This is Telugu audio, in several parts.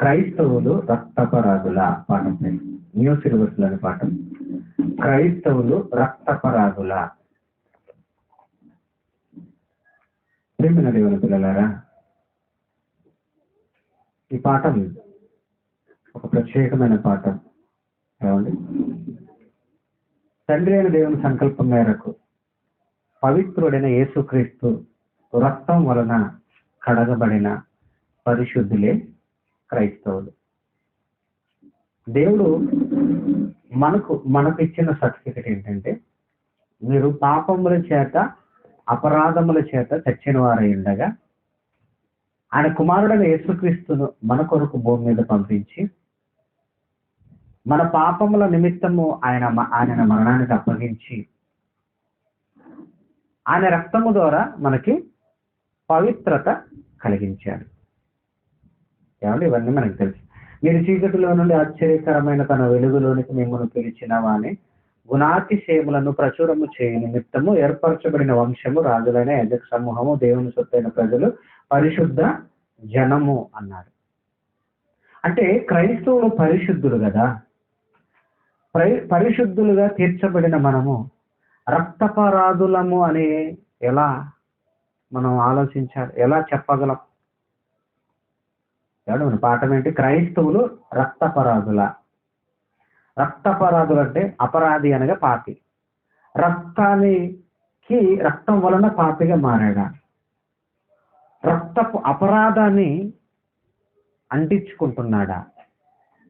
క్రైస్తవులు రక్తపరాధుల పాఠం, న్యూ సిలబస్లోని పాఠం. క్రైస్తవులు రక్తపరాధుల. ప్రేమైన దేవుని పిల్లలారా, ఈ పాఠం ఒక ప్రత్యేకమైన పాఠం. ఏమండి, తండ్రి అయిన దేవుని సంకల్పం మేరకు పవిత్రుడైన యేసుక్రీస్తు రక్తం వలన కడగబడిన పరిశుద్ధులే క్రైస్తవులు. దేవుడు మనకు ఇచ్చిన సర్టిఫికెట్ ఏంటంటే, మీరు పాపముల చేత అపరాధముల చేత చచ్చిన వారై ఉండగా ఆయన కుమారుడైన యేసుక్రీస్తును మన కొరకు భూమి మీద పంపించి మన పాపముల నిమిత్తము ఆయన మరణానికి అప్పగించి ఆయన రక్తము ద్వారా మనకి పవిత్రత కలిగించాడు. ఏమంటే ఇవన్నీ మనకు తెలుసు. మీరు చీకటిలో నుండి ఆశ్చర్యకరమైన తన వెలుగులోనికి మిమ్మల్ని పిలిచిన వాని గుణాతిశయములను ప్రచురము చేయ నిమిత్తము ఏర్పరచబడిన వంశము, రాజులైన యజక సమూహము, దేవుని సొత్తైన ప్రజలు, పరిశుద్ధ జనము అన్నారు. అంటే క్రైస్తవులు పరిశుద్ధులు కదా. పరిశుద్ధులుగా తీర్చబడిన మనము రక్తపరాధులము అని ఎలా మనం ఆలోచించాలి, ఎలా చెప్పగలం? మన పాఠం ఏంటి? క్రైస్తవులు రక్తపరాధుల. రక్తపరాధులు అంటే అపరాధి అనగా పాపి. రక్తం వలన పాపిగా మారాడా? రక్తపు అపరాధాన్ని అంటించుకుంటున్నాడా?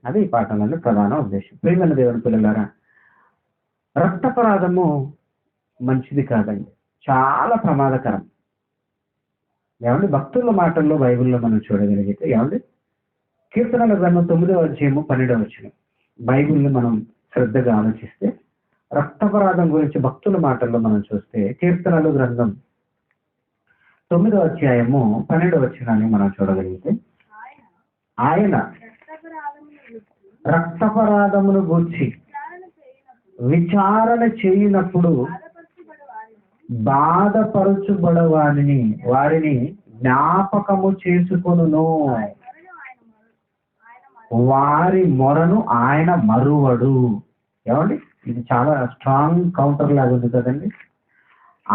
అది ఈ పాఠంలోని ప్రధాన ఉద్దేశం. ప్రియమైన దేవుని పిల్లలారా, రక్తపరాధము మంచిది కాదండి, చాలా ప్రమాదకరం. ఏమండి, భక్తుల మాటల్లో బైబిల్లో మనం చూడగలిగితే, ఏమండి, కీర్తనల గ్రంథం 9వ అధ్యాయము 12వ వచనం బైబిల్ని మనం శ్రద్ధగా ఆలోచిస్తే, రక్తపరాధం గురించి భక్తుల మాటల్లో మనం చూస్తే, కీర్తనల గ్రంథం 9వ అధ్యాయము 12వ వచనాన్ని మనం చూడగలిగితే, ఆయన రక్తపరాధమును గూర్చి విచారణ చేయనప్పుడు బాధపరచుబడవారిని జ్ఞాపకము చేసుకొనును, వారి మొరను ఆయన మరువడు. ఏమండి, ఇది చాలా స్ట్రాంగ్ కౌంటర్ లాగా ఉంది కదండి.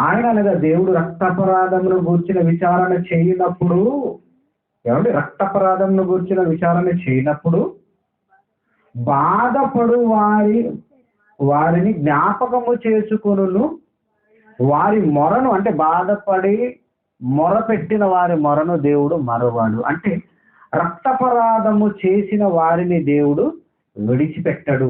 ఆయన అనగా దేవుడు రక్తపరాధమును గూర్చిన విచారణ చేయనప్పుడు, ఏమండి, రక్తపరాధమును గూర్చిన విచారణ చేయనప్పుడు బాధపడు వారిని జ్ఞాపకము చేసుకొనును, వారి మొరను, అంటే బాధపడి మొర పెట్టిన వారి మొరను దేవుడు మరువాడు. అంటే రక్తపరాధము చేసిన వారిని దేవుడు విడిచిపెట్టడు.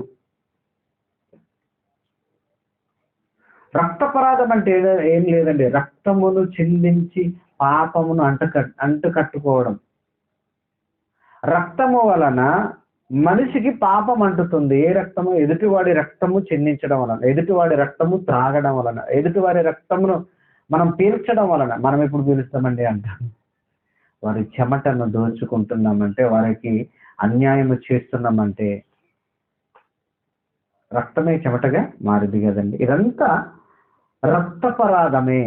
రక్తపరాధం అంటే ఏం లేదండి, రక్తమును చిందించి పాపమును అంటుకట్టుకోవడం. రక్తము వలన మనిషికి పాపం అంటుతుంది. ఏ రక్తము? ఎదుటివాడి రక్తము చిందించడం వలన, ఎదుటివాడి రక్తము త్రాగడం వలన, ఎదుటివారి రక్తమును మనం పీల్చడం వలన. మనం ఎప్పుడు పీలుస్తామండి అంటాం? వారి చెమటను దోచుకుంటున్నామంటే, వారికి అన్యాయం చేస్తున్నామంటే రక్తమే చెమటగా మారింది కదండి. ఇదంతా రక్తపరాధమే.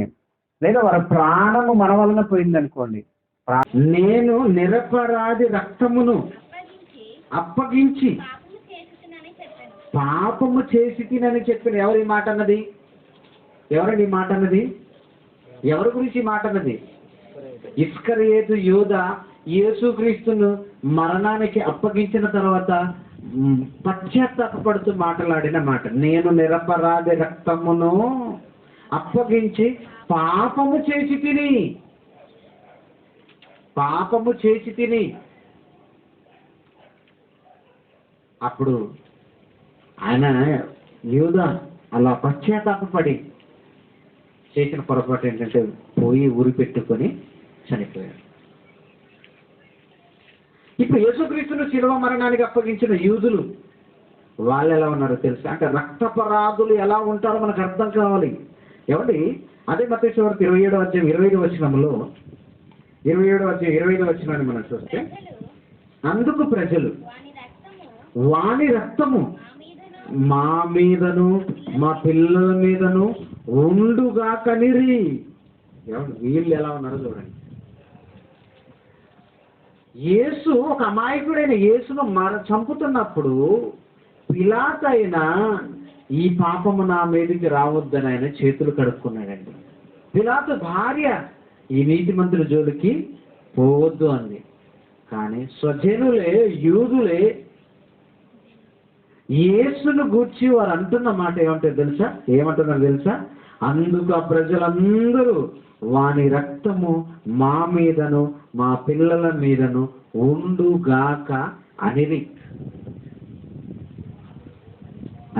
లేదా వారి ప్రాణము మన వలన పోయిందనుకోండి, నేను నిరపరాధి రక్తమును అప్పగించి పాపము చేసి తినని చెప్పిన. ఎవరు ఈ మాట అన్నది? ఎవరండి ఈ మాట అన్నది? ఎవరి గురించి ఈ మాట అన్నది? ఇస్కరియోతు యూదా యేసుక్రీస్తును మరణానికి అప్పగించిన తర్వాత పశ్చాత్తాపడుతూ మాట్లాడిన మాట. నేను నిరపరాధి రక్తమును అప్పగించి పాపము చేసి తిని. అప్పుడు ఆయన యూదా అలా పశ్చాత్తాపడి చేసిన పొరపాటు ఏంటంటే, పోయి ఉరి పెట్టుకొని చనిపోయాడు. ఇప్పుడు యేసుక్రీస్తును శిలువ మరణానికి అప్పగించిన యూదులు వాళ్ళు ఎలా ఉన్నారో తెలుసు. అంటే రక్తపరాధులు ఎలా ఉంటారో మనకు అర్థం కావాలి. ఏమండి, అదే మత్తయి సువార్త 27వ అధ్యాయం 25వ వచనంలో 25వ వచనాన్ని మనం చూస్తే, అందుకు ప్రజలు వాని రక్తము మా మీదను మా పిల్లల మీదను ఉండుగా కనిరి. వీళ్ళు ఎలా ఉన్నారో చూడండి. యేసు ఒక అమాయకుడైన యేసును చంపుతున్నప్పుడు పిలాతైనా ఈ పాపము నా మీదకి రావద్దని ఆయన చేతులు కడుక్కున్నాడండి. పిలాతు భార్య ఈ నీతిమంతుల జోలికి పోవద్దు అంది. కానీ స్వజనులే, యూదులే యేసును గూర్చి వారు అంటున్న మాట ఏమంటున్నారు తెలుసా? అందుకు ఆ ప్రజలందరూ వాని రక్తము మా మీదను మా పిల్లల మీదను ఉండుగాక అనిరి.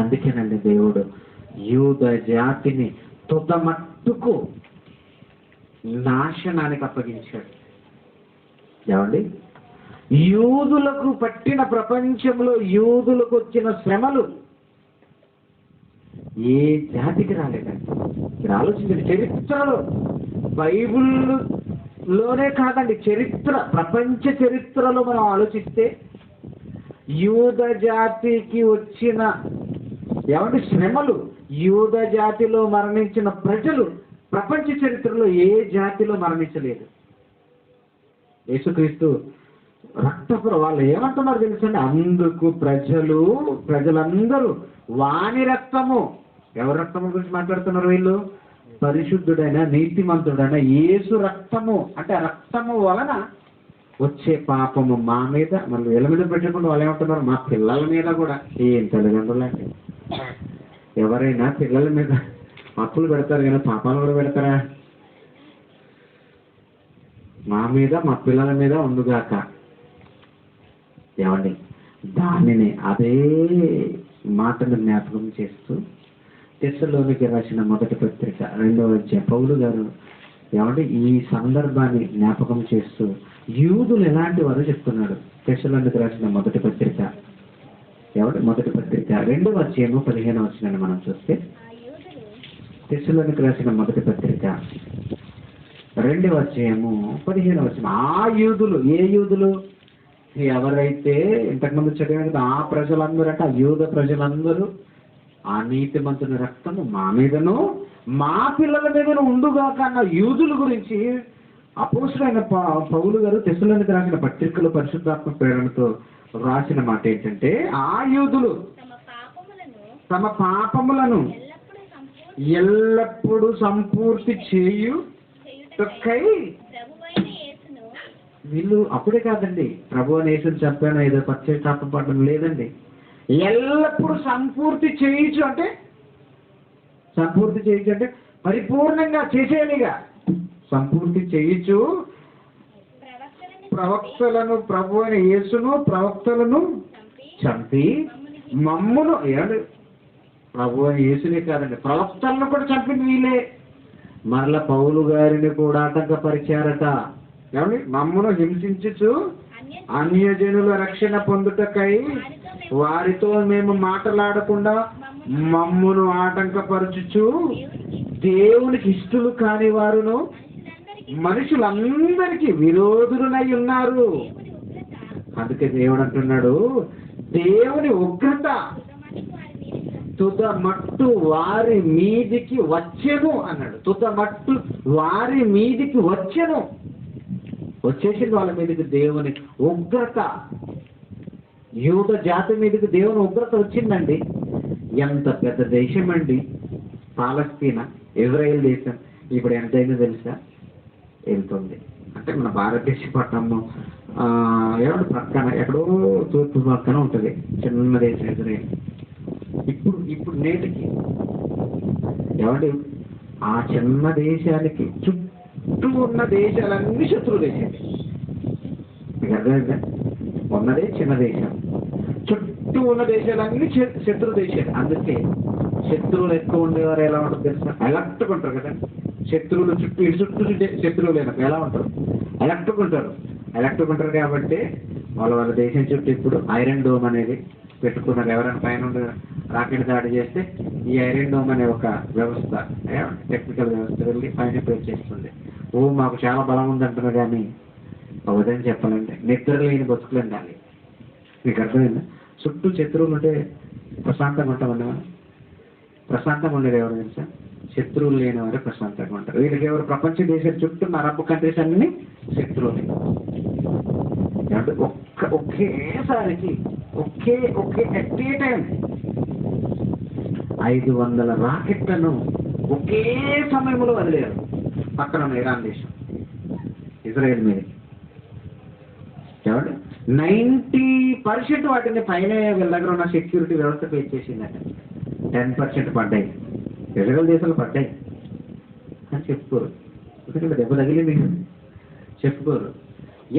అందుకేనండి దేవుడు యూద జాతిని తుదమట్టుకు నాశనానికి అప్పగించాడు. ఏమండి, యూదులకు పట్టిన ప్రపంచంలో యూదులకు వచ్చిన శ్రమలు ఏ జాతికి రాలేదండి. మీరు ఆలోచించండి, చరిత్రలో బైబిల్లోనే కాదండి, ప్రపంచ చరిత్రలో మనం ఆలోచిస్తే యూద జాతికి వచ్చిన శ్రమలు, యూద జాతిలో మరణించిన ప్రజలు ప్రపంచ చరిత్రలో ఏ జాతిలో మరణించలేదు. యేసుక్రీస్తు రక్తపుర వాళ్ళు ఏమంటున్నారు తెలుసండి? అందుకు ప్రజలందరూ వాని రక్తము, ఎవరి రక్తము గురించి మాట్లాడుతున్నారు వీళ్ళు? పరిశుద్ధుడైన నీతిమంతుడైన యేసు రక్తము. అంటే ఆ రక్తము వలన వచ్చే పాపము మా మీద, మళ్ళీ వీళ్ళ మీద పెట్టకుండా వాళ్ళు ఏమంటున్నారు? మా పిల్లల మీద కూడా. ఏం తల్లిదండ్రులండి, ఎవరైనా పిల్లల మీద అప్పులు పెడతారు కానీ పాపాలు కూడా పెడతారా? మా మీద మా పిల్లల మీద ఉండుగాక. ఏమండి, దానిని అదే మాటను జ్ఞాపకం చేస్తూ తెస్సలోనికి రాసిన మొదటి పత్రిక 2వ అధ్యాయం పౌలు గారు ఈ సందర్భాన్ని జ్ఞాపకం చేస్తూ యూదులు ఎలాంటి వారు చెప్తున్నాడు. తెస్సలోనికి రాసిన మొదటి పత్రిక 2వ అధ్యాయము 15వ వచనాన్ని మనం చూస్తే, తెస్సలోనికి రాసిన మొదటి పత్రిక 2వ అధ్యాయము 15వ వచనం. ఆ యూదులు, ఏ యూదులు? ఎవరైతే ఇంతకుముందు చదివిన ఆ ప్రజలందరూ అంటే ఆ యూద ప్రజలందరూ ఆ నీతిమంతుని రక్తము మా మీదను మా పిల్లల మీదను ఉండుగాక అన్న యూదుల గురించి అపోస్తులైన పౌలు గారు తెస్సలోనికి రాసిన పత్రికలో పరిశుద్ధాత్మ ప్రేరణతో రాసిన మాట ఏంటంటే, ఆ యూదులు తమ పాపములను ఎల్లప్పుడూ సంపూర్తి చేయుటకై వీళ్ళు అప్పుడే కాదండి, ప్రభు అని యేసుని చెప్పాను ఏదో పశ్చాత్తాపపడడం లేదండి. ఎల్లప్పుడూ సంపూర్తి చేయొచ్చు అంటే పరిపూర్ణంగా చేసేయాలిగా. సంపూర్తి చేయొచ్చు ప్రవక్తలను, ప్రభు అయిన యేసును ప్రవక్తలను చంపి మమ్మును, ప్రభు అయిన యేసునే కాదండి, ప్రవక్తలను కూడా చంపింది వీళ్ళే. మరలా పౌలు గారిని కూడా ఆటంకపరిచారట. మమ్మును హింసించుచు అన్యజనుల రక్షణ పొందుటకై వారితో మేము మాట్లాడకుండా మమ్మును ఆటంకపరచుచు దేవునికి ఇష్టలు కాని వారును మనుషులందరికీ విరోధులై ఉన్నారు. అందుకే దేవుడు అంటున్నాడు, దేవుని ఉగ్రత తుదమట్టు వారి మీదికి వచ్చెను అన్నాడు. తుదమట్టు వారి మీదికి వచ్చెను, వచ్చేసింది వాళ్ళ మీదకి దేవుని ఉగ్రత. యూద జాతి మీదకి దేవుని ఉగ్రత వచ్చిందండి. ఎంత పెద్ద దేశం అండి పాలస్తీనా, ఇజ్రాయెల్ దేశం. ఇప్పుడు ఎంతైందో తెలుసా? వెళ్తుంది అంటే మన భారతదేశ పట్టణము ప్రక్కన ఎక్కడో తూర్పు పక్కన ఉంటుంది చిన్న దేశం ఇజ్రాయెల్. ఇప్పుడు నేటికి ఆ చిన్న దేశానికి చుట్టూ ఉన్న దేశాలన్నీ శత్రు దేశం. మీకు అర్థమైందా? ఉన్నదే చిన్న దేశం, చుట్టూ ఉన్న దేశాలన్నీ శత్రు దేశాలు. అందుకే శత్రువులు ఎక్కువ ఉండేవారు ఎలా ఉంటుంది తెలుసా? ఎలక్ట్గా ఉంటారు కదా. శత్రువులు చుట్టూ శత్రువులు ఎలా ఉంటారు? ఎలక్ట్గా ఉంటారు కాబట్టి వాళ్ళ దేశం చుట్టూ ఇప్పుడు ఐరన్ డోమ్ అనేది పెట్టుకున్నారు. ఎవరైనా పైన రాకెట్ దాడి చేస్తే ఈ ఐరన్ డోమ్ అనే ఒక వ్యవస్థ, టెక్నికల్ వ్యవస్థ వెళ్ళి పైన ప్రెస్ చేస్తుంది. మాకు చాలా బలం ఉందంటున్నారు. కానీ ఉదయం చెప్పాలంటే నిద్ర లేని బతుకులు ఉండాలి. మీకు అర్థమైందా? చుట్టూ శత్రువులు ఉంటే ప్రశాంతంగా ఉంటామన్నా. ప్రశాంతంగా ఉండేది ఎవరు తెలుసా? శత్రువులు లేని వారే ప్రశాంతంగా ఉంటారు. వీళ్ళకి ఎవరు ప్రపంచ దేశాలు చుట్టూ అరబ్ కంట్రీస్ అన్ని శత్రువులే. అంటే ఒకేసారికి ఒకే అట్ ఏ టైం 500 రాకెట్లను ఒకే సమయంలో వదిలేరు పక్కన ఉన్న ఇరాన్ దేశం ఇజ్రాయెల్ మీద. ఏమంటే 90% వాటిని పైన వీళ్ళ దగ్గర ఉన్న సెక్యూరిటీ వ్యవస్థ పే చేసిందంట. 10% పడ్డాయి, ఇజ్రాయెల్ దేశాలు పడ్డాయి అని చెప్పుకోరు. ఎందుకంటే దెబ్బ తగిలింది చెప్పుకోరు.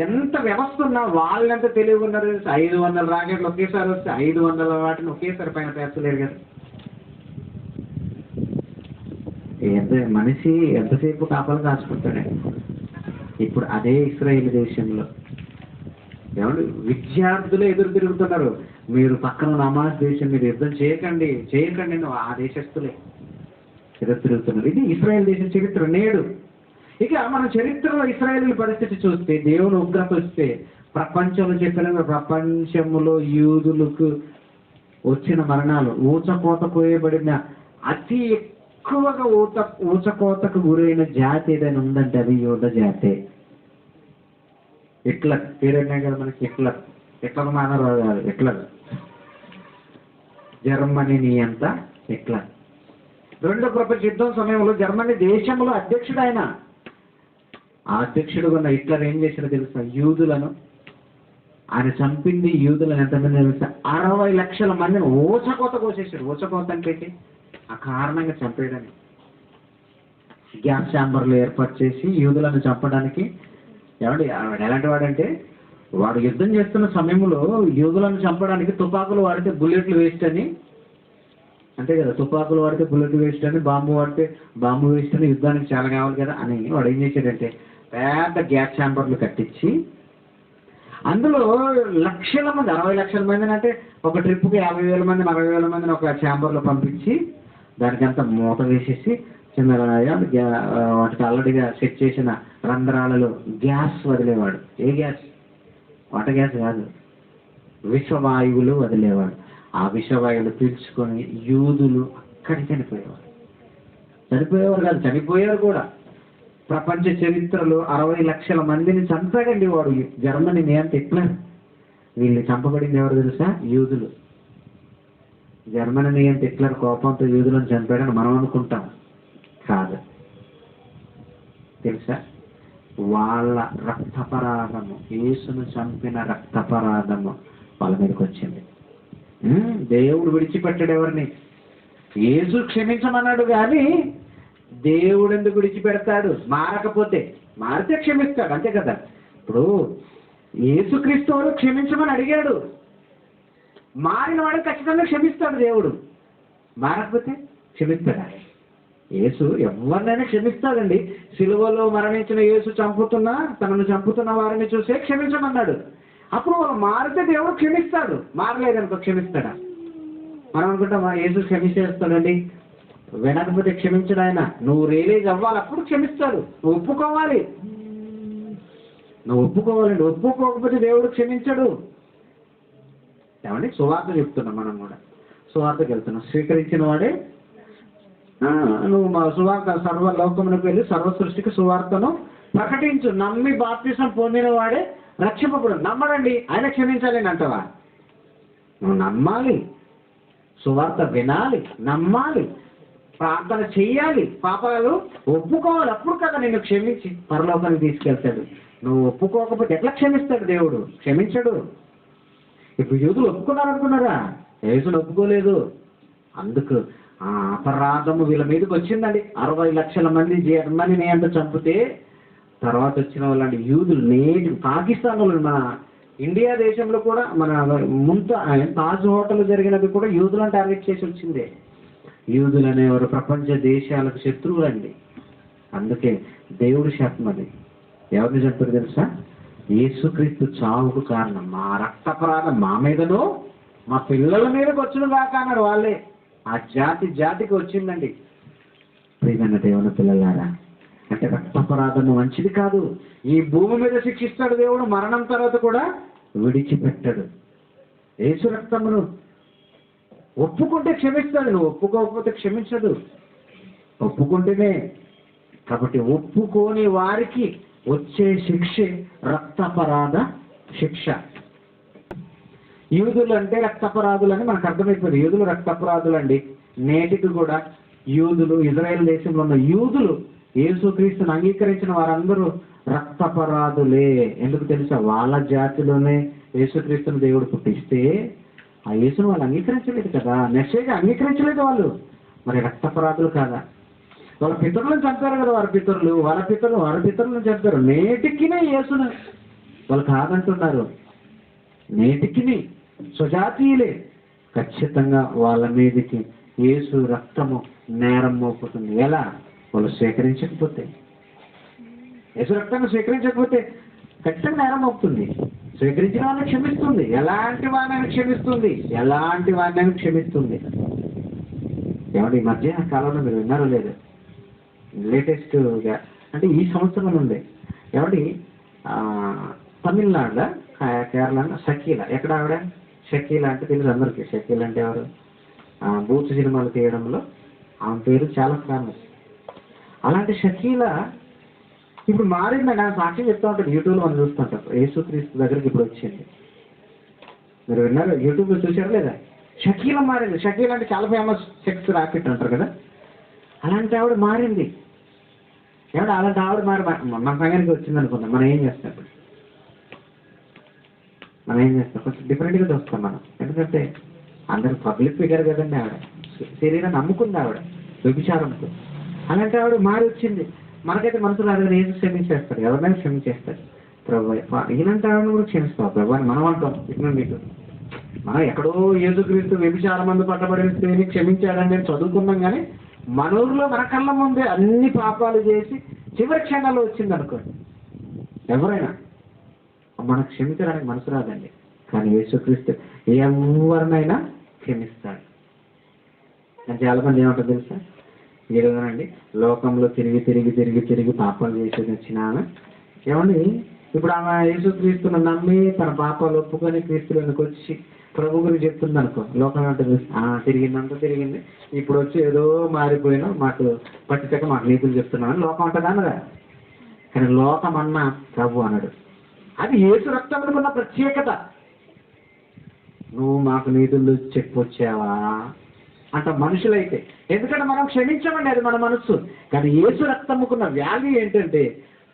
ఎంత వ్యవస్థ ఉన్నా వాళ్ళు ఎంత తెలివి ఉన్నారు. 500 రాకెట్లు ఒకేసారి వస్తే 500 వాటిని ఒకేసారి పైన పేర్చలేరు కదా. మనిషి ఎంతసేపు కాపాలు కాచుకుంటాడే. ఇప్పుడు అదే ఇశ్రాయేలు దేశంలో ఏమంటే విద్యార్థులు ఎదురు తిరుగుతున్నారు. మీరు పక్కన నమాజ్ దేశం మీరు యుద్ధం చేయకండి ఆ దేశస్తులే ఎదురు తిరుగుతున్నారు. ఇది ఇశ్రాయేల్ దేశం చరిత్ర నేడు. ఇక మన చరిత్రలో ఇశ్రాయేల్ పరిస్థితి చూస్తే, దేవుని ఉగ్రత వస్తే ప్రపంచంలో చెప్పిన ప్రపంచంలో యూదులకు వచ్చిన మరణాలు, ఊచకోత కోయబడిన అతి ఎక్కువగా ఊచకోతకు గురైన జాతి ఏదైనా ఉందంటే అది యూద జాతే. హిట్లర్ పేరున్నాయి కదా మనకి. హిట్లర్ మానరావు కాదు, హిట్లర్ జర్మనీ నియంత హిట్లర్. రెండో ప్రపంచ యుద్ధం సమయంలో జర్మనీ దేశంలో అధ్యక్షుడు ఆయన. ఆ అధ్యక్షుడు ఉన్న హిట్లర్ ఏం చేశాడో తెలుసా? యూదులను ఆయన చంపింది. యూదులను ఎంతమంది తెలుసా? 60 లక్షల మందిని ఊచకోత కోసేసాడు. ఊచకోత అంటే ఆ కారణంగా చంపేయడానికి గ్యాస్ ఛాంబర్లు ఏర్పాటు చేసి యూదులను చంపడానికి. ఏమంటే ఎలాంటి వాడంటే, వాడు యుద్ధం చేస్తున్న సమయంలో యూదులను చంపడానికి తుపాకులు వాడితే బుల్లెట్లు వేస్ట్ అని, అంతే కదా, తుపాకులు వాడితే బుల్లెట్లు వేస్ట్ అని, బాంబు వాడితే బాంబు వేస్ట్ అని, యుద్ధానికి చాలా కావాలి కదా అని వాడు ఏం చేశాడంటే పెద్ద గ్యాస్ ఛాంబర్లు కట్టించి అందులో లక్షల మంది, 60 లక్షల మందిని, అంటే ఒక ట్రిప్కి 50,000 మందిని 60,000 మందిని ఒక ఛాంబర్లో పంపించి దానికంతా మూత వేసేసి చిన్న వాటికి ఆల్రెడీగా సెట్ చేసిన రంధ్రాలలో గ్యాస్ వదిలేవాడు. ఏ గ్యాస్? వాటర్ గ్యాస్ కాదు, విషవాయువులు వదిలేవాడు. ఆ విషవాయువులు పీల్చుకొని యూదులు అక్కడి చనిపోయేవారు కాదు, చనిపోయారు కూడా. ప్రపంచ చరిత్రలో 60 లక్షల మందిని చంపాడండి వాడు జర్మనీ నియంత హిట్లర్. వీళ్ళు చంపబడింది ఎవరు తెలుసా? యూదులు. జర్మనీ నియంత హిట్లర్ కోపంతో యూదులను చంపాడని మనం అనుకుంటాం, కాదు. తెలుసా? వాళ్ళ రక్తపరాధము, యేసును చంపిన రక్తపరాధము వాళ్ళ మీదకి వచ్చింది. దేవుడు విడిచిపెట్టాడు ఎవరిని? యేసు క్షమించమన్నాడు కానీ దేవుడు ఎందుకు విడిచిపెడతాడు? మారకపోతే. మారితే క్షమిస్తాడు, అంతే కదా. ఇప్పుడు యేసుక్రీస్తు వారు క్షమించమని అడిగాడు, మారిన వాడు ఖచ్చితంగా క్షమిస్తాడు దేవుడు. మారకపోతే క్షమిస్తాడా? యేసు ఎవరినైనా క్షమిస్తాడండి. సిలువలో మరణించిన యేసు తనను చంపుతున్న వారిని చూసే క్షమించమన్నాడు. అప్పుడు వాళ్ళు మారితే దేవుడు క్షమిస్తాడు. మారలేదనుకో క్షమిస్తాడా? మనం అనుకుంటాం యేసు క్షమించేస్తాడండి. వినకపోతే క్షమించడు ఆయన. నువ్వు రియలైజ్ అవ్వాలి, అప్పుడు క్షమిస్తాడు. నువ్వు ఒప్పుకోవాలండి. ఒప్పుకోకపోతే దేవుడు క్షమించడు. ఏమండి, సువార్త చెప్తున్నాం, మనం కూడా సువార్తకి వెళ్తున్నాం. స్వీకరించిన వాడే నువ్వు మా సువార్త సర్వ లోకమునకు వెళ్ళి సర్వ సృష్టికి సువార్తను ప్రకటించు. నమ్మి బాప్తిసం పొందిన వాడే రక్షింపబడు. నమ్మడండి ఆయన క్షమించాలని అంటవా? నువ్వు నమ్మాలి, సువార్త వినాలి, నమ్మాలి, ప్రార్థన చెయ్యాలి, పాపాలు ఒప్పుకోవాలి. అప్పుడు కదా నిన్ను క్షమించి పరలోకానికి తీసుకెళ్తాడు. నువ్వు ఒప్పుకోకపోతే ఎట్లా క్షమిస్తాడు దేవుడు? క్షమించడు. ఇప్పుడు యూదులు ఒప్పుకున్నారనుకున్నారా? యేసును ఒప్పుకోలేదు. అందుకు ఆ అపరాధము వీళ్ళ మీదకి వచ్చిందండి. 60 లక్షల మంది జర్మనీని అంత చంపితే తర్వాత వచ్చిన వాళ్ళండి యూదులు. నేటి పాకిస్తాన్లో, మన ఇండియా దేశంలో కూడా, మన తాజ్ హోటల్ జరిగినది కూడా యూదులను టార్గెట్ చేసి వచ్చిందే. యూదులు అనేవారు ప్రపంచ దేశాలకు శత్రువులండి. అందుకే దేవుడి శాపం అది. ఎవరిని చెప్పారు తెలుసా? యేసుక్రీస్తు చావుకు కారణం మా రక్తపరాధం మా మీదను మా పిల్లల మీదకి వచ్చును కాక అన్నారు వాళ్ళే. ఆ జాతికి వచ్చిందండి. ప్రియమైన దేవుని పిల్లలారా, అంటే రక్తపరాధము మంచిది కాదు. ఈ భూమి మీద శిక్షిస్తాడు దేవుడు, మరణం తర్వాత కూడా విడిచిపెట్టాడు. యేసు రక్తమును ఒప్పుకుంటే క్షమిస్తాడు, నువ్వు ఒప్పుకోకపోతే క్షమించదు. ఒప్పుకుంటేనే. కాబట్టి ఒప్పుకోని వారికి వచ్చే శిక్షే రక్తపరాధ శిక్ష. యూదులు అంటే రక్తపరాధులని మనకు అర్థమైపోయింది. యూదులు రక్తపరాధులు అండి. నేటికి కూడా యూదులు, ఇజ్రాయెల్ దేశంలో ఉన్న యూదులు యేసుక్రీస్తుని అంగీకరించిన వారందరూ రక్తపరాధులే. ఎందుకు తెలుసా? వాళ్ళ జాతిలోనే యేసుక్రీస్తుని దేవుడు పుట్టిస్తే ఆ యేసును వాళ్ళు అంగీకరించలేదు కదా, మెసేజ్ అంగీకరించలేదు వాళ్ళు. మరి రక్తపరాధులు కాదా? వాళ్ళ పితరులను చంపారు కదా, వారి పితరులను చంపారు. నేటికినే యేసును వాళ్ళు కాదంటున్నారు. నేటికిని స్వజాతీయులే. ఖచ్చితంగా వాళ్ళ మీదకి యేసు రక్తము నేరం మోపుతుంది. ఎలా? వాళ్ళు స్వీకరించకపోతే, యేసు రక్తాన్ని స్వీకరించకపోతే ఖచ్చితంగా నేరం మోపుతుంది. స్వీకరించిన వాళ్ళని క్షమిస్తుంది. ఎలాంటి వాడిని క్షమిస్తుంది. ఏమంటే ఈ మధ్య కాలంలో మీరు విన్నారో లేదు, లేటెస్ట్గా అంటే ఈ సంవత్సరం నుండి ఏమండి తమిళనాడులో, కేరళలో షకీల, ఎక్కడ ఆవిడ షకీల అంటే తెలుసు అందరికీ. షకీల అంటే ఎవరు? బూత్ సినిమాలు తీయడంలో ఆమె పేరు చాలా ఫేమస్. అలాంటి షకీల ఇప్పుడు మారిందండి. ఆమె సాక్ష్యం చెప్తూ ఉంటాడు, యూట్యూబ్లో మనం చూస్తుంటాం. యేసుక్రీస్తు దగ్గరికి ఇప్పుడు వచ్చింది. మీరు విన్నారు? యూట్యూబ్లో చూసారా లేదా? షకీల మారింది. షకీల అంటే చాలా ఫేమస్, సెక్స్ రాకెట్ అంటారు కదా. అలాంటి ఆవిడ మారింది. ఏమంటే అలాంటి ఆవిడ మన సంఘానికి వచ్చింది అనుకుందాం. మనం ఏం చేస్తాం? కొంచెం డిఫరెంట్గా చూస్తాం మనం. ఎందుకంటే అందరూ పబ్లిక్ ఫిగర్ కదండి. ఆవిడ శరీరాన్ని నమ్ముకుంది, ఆవిడ వ్యభిచారంతో. అలాంటి ఆవిడ మారి వచ్చింది. మనకైతే మనసులో అడగని ఏదో క్షమించేస్తాడు, ఎవరినైనా క్షమించేస్తాడు. ప్రభు ఇలాంటి ఆవిడని కూడా క్షమిస్తాం ప్రభు అని మనం అంటాం. ఇప్పుడు మీకు మనం ఎక్కడో యేసుక్రీస్తు వ్యభిచారం మందు పట్టబడి క్షమించాడని నేను చదువుకున్నాం. కానీ మన ఊరిలో మన కళ్ళ ముందే అన్ని పాపాలు చేసి చివరి క్షణాల్లో వచ్చింది అనుకోండి, ఎవరైనా మనకు క్షమించడానికి మనసు రాదండి. కానీ యేసుక్రీస్తు ఎవరినైనా క్షమిస్తాడు. అని చాలా మంది ఏమంటారు తెలుసా? ఏదోనండి, లోకంలో తిరిగి పాపాలు చేసేది వచ్చిన ఆమె ఏమండి, ఇప్పుడు ఆమె యేసుక్రీస్తును నమ్మి తన పాపాలు ఒప్పుకొని క్రీస్తులోనికి వచ్చి ప్రభు గురించి చెప్తుంది అనుకో. లోకం అంటే తిరిగింది, ఇప్పుడు వచ్చి ఏదో మారిపోయినా మాకు పట్టితక మాకు నీతులు చెప్తున్నామని లోకం అంటదా అన్నదా? కానీ లోకం అన్న ప్రభు అన్నాడు. అది యేసు రక్తంలో ఉన్న ప్రత్యేకత. నువ్వు మాకు నీతులు చెప్పొచ్చావా అంట మనుషులైతే. ఎందుకంటే మనం క్షమించమండి, అది మన మనస్సు. కానీ యేసు రక్తముకున్న వాల్యూ ఏంటంటే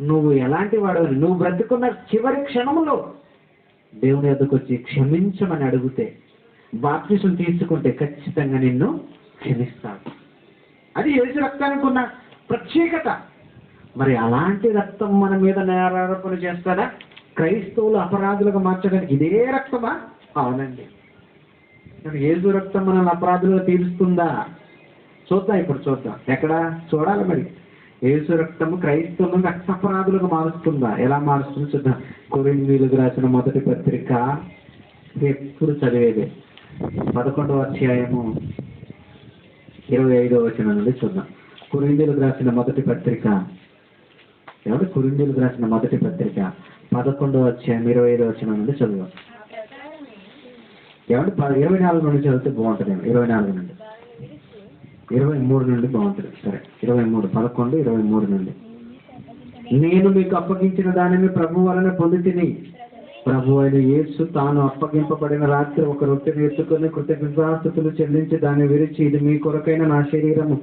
నువ్వు ఎలాంటి వాడవని, నువ్వు బ్రతుకున్న చివరి క్షణంలో దేవుని ఎదుకు వచ్చి క్షమించమని అడిగితే, బాప్తిసం తీసుకుంటే ఖచ్చితంగా నిన్ను క్షమిస్తాడు. అది యేసు రక్తానికి ఉన్న ప్రత్యేకత. మరి అలాంటి రక్తం మన మీద నేరారోపణ చేస్తాడా? క్రైస్తవులు అపరాధులుగా మార్చడానికి ఇదే రక్తమా? అవునండి. యేసు రక్తం మనల్ని అపరాధులుగా తీరుస్తుందా? చూద్దాం. ఎక్కడ చూడాలి? మరి యేసు రక్తము క్రైస్తవులను రక్తపరాధులుగా మారుస్తుందా? ఎలా మారుస్తుందో చూద్దాం. కొరింథీయులకు రాసిన మొదటి పత్రిక ఎప్పుడు చదివేది 11వ అధ్యాయము 25వ వచనం నుండి చూద్దాం. కొరింథీయులకు రాసిన మొదటి పత్రిక 11వ అధ్యాయం 25వ వచనం నుండి చదువుదాం. 24 నుండి చదివితే బాగుంటుంది. 24 నుండి 23 నుండి బాగుంటుంది. సరే, 11:23 నుండి. నేను మీకు అప్పగించిన దానిని ప్రభు వలన పొందితిని. ప్రభు అయిన యేసు తాను అప్పగింపబడిన రాత్రి ఒక రొట్టెను ఎత్తుకొని కృతజ్ఞతాస్తుతులు చెల్లించి దాన్ని విరిచి, ఇది మీ కొరకైన నా శరీరము,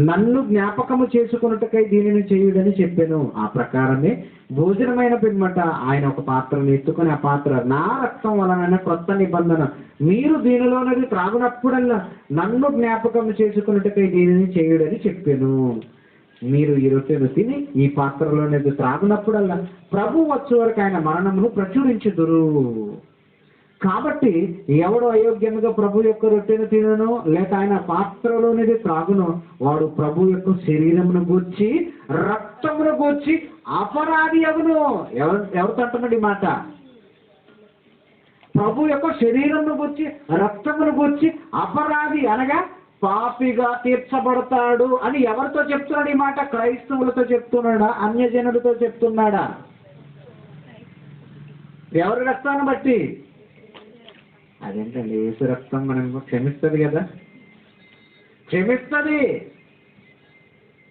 నన్ను జ్ఞాపకము చేసుకొనుటకై దీనిని చేయుడని చెప్పాను. ఆ ప్రకారమే భోజనమైన పిమ్మట ఆయన ఒక పాత్రను ఎత్తుకొని, ఆ పాత్ర నా రక్తం వలన కొత్త నిబంధన, మీరు దీనిలోనది త్రాగునప్పుడల్లా నన్ను జ్ఞాపకము చేసుకొనుటకై దీనిని చేయుడని చెప్పాను. మీరు ఈ రొట్టెను తిని ఈ పాత్రలోనేది త్రాగునప్పుడల్లా ప్రభు వచ్చే వరకు ఆయన మరణమును ప్రచురించుదురు. కాబట్టి ఎవడు అయోగ్యముగా ప్రభు యొక్క రొట్టెను తినను లేక ఆయన పాత్రలోనేది త్రాగును, వాడు ప్రభు యొక్క శరీరమును గూర్చి రక్తమును గూర్చి అపరాధి అగును. ఎవరితో అంటున్నాడు ఈ మాట? ప్రభు యొక్క శరీరమును గూర్చి రక్తమును గూర్చి అపరాధి అనగా పాపిగా తీర్చబడతాడు అని ఎవరితో చెప్తున్నాడు ఈ మాట? క్రైస్తవులతో చెప్తున్నాడా? అన్యజనులతో చెప్తున్నాడా? ఎవరి రక్తాన్ని బట్టి? అదేంటండి, యేసు రక్తం మనం క్షమిస్తుంది కదా. క్షమిస్తుంది,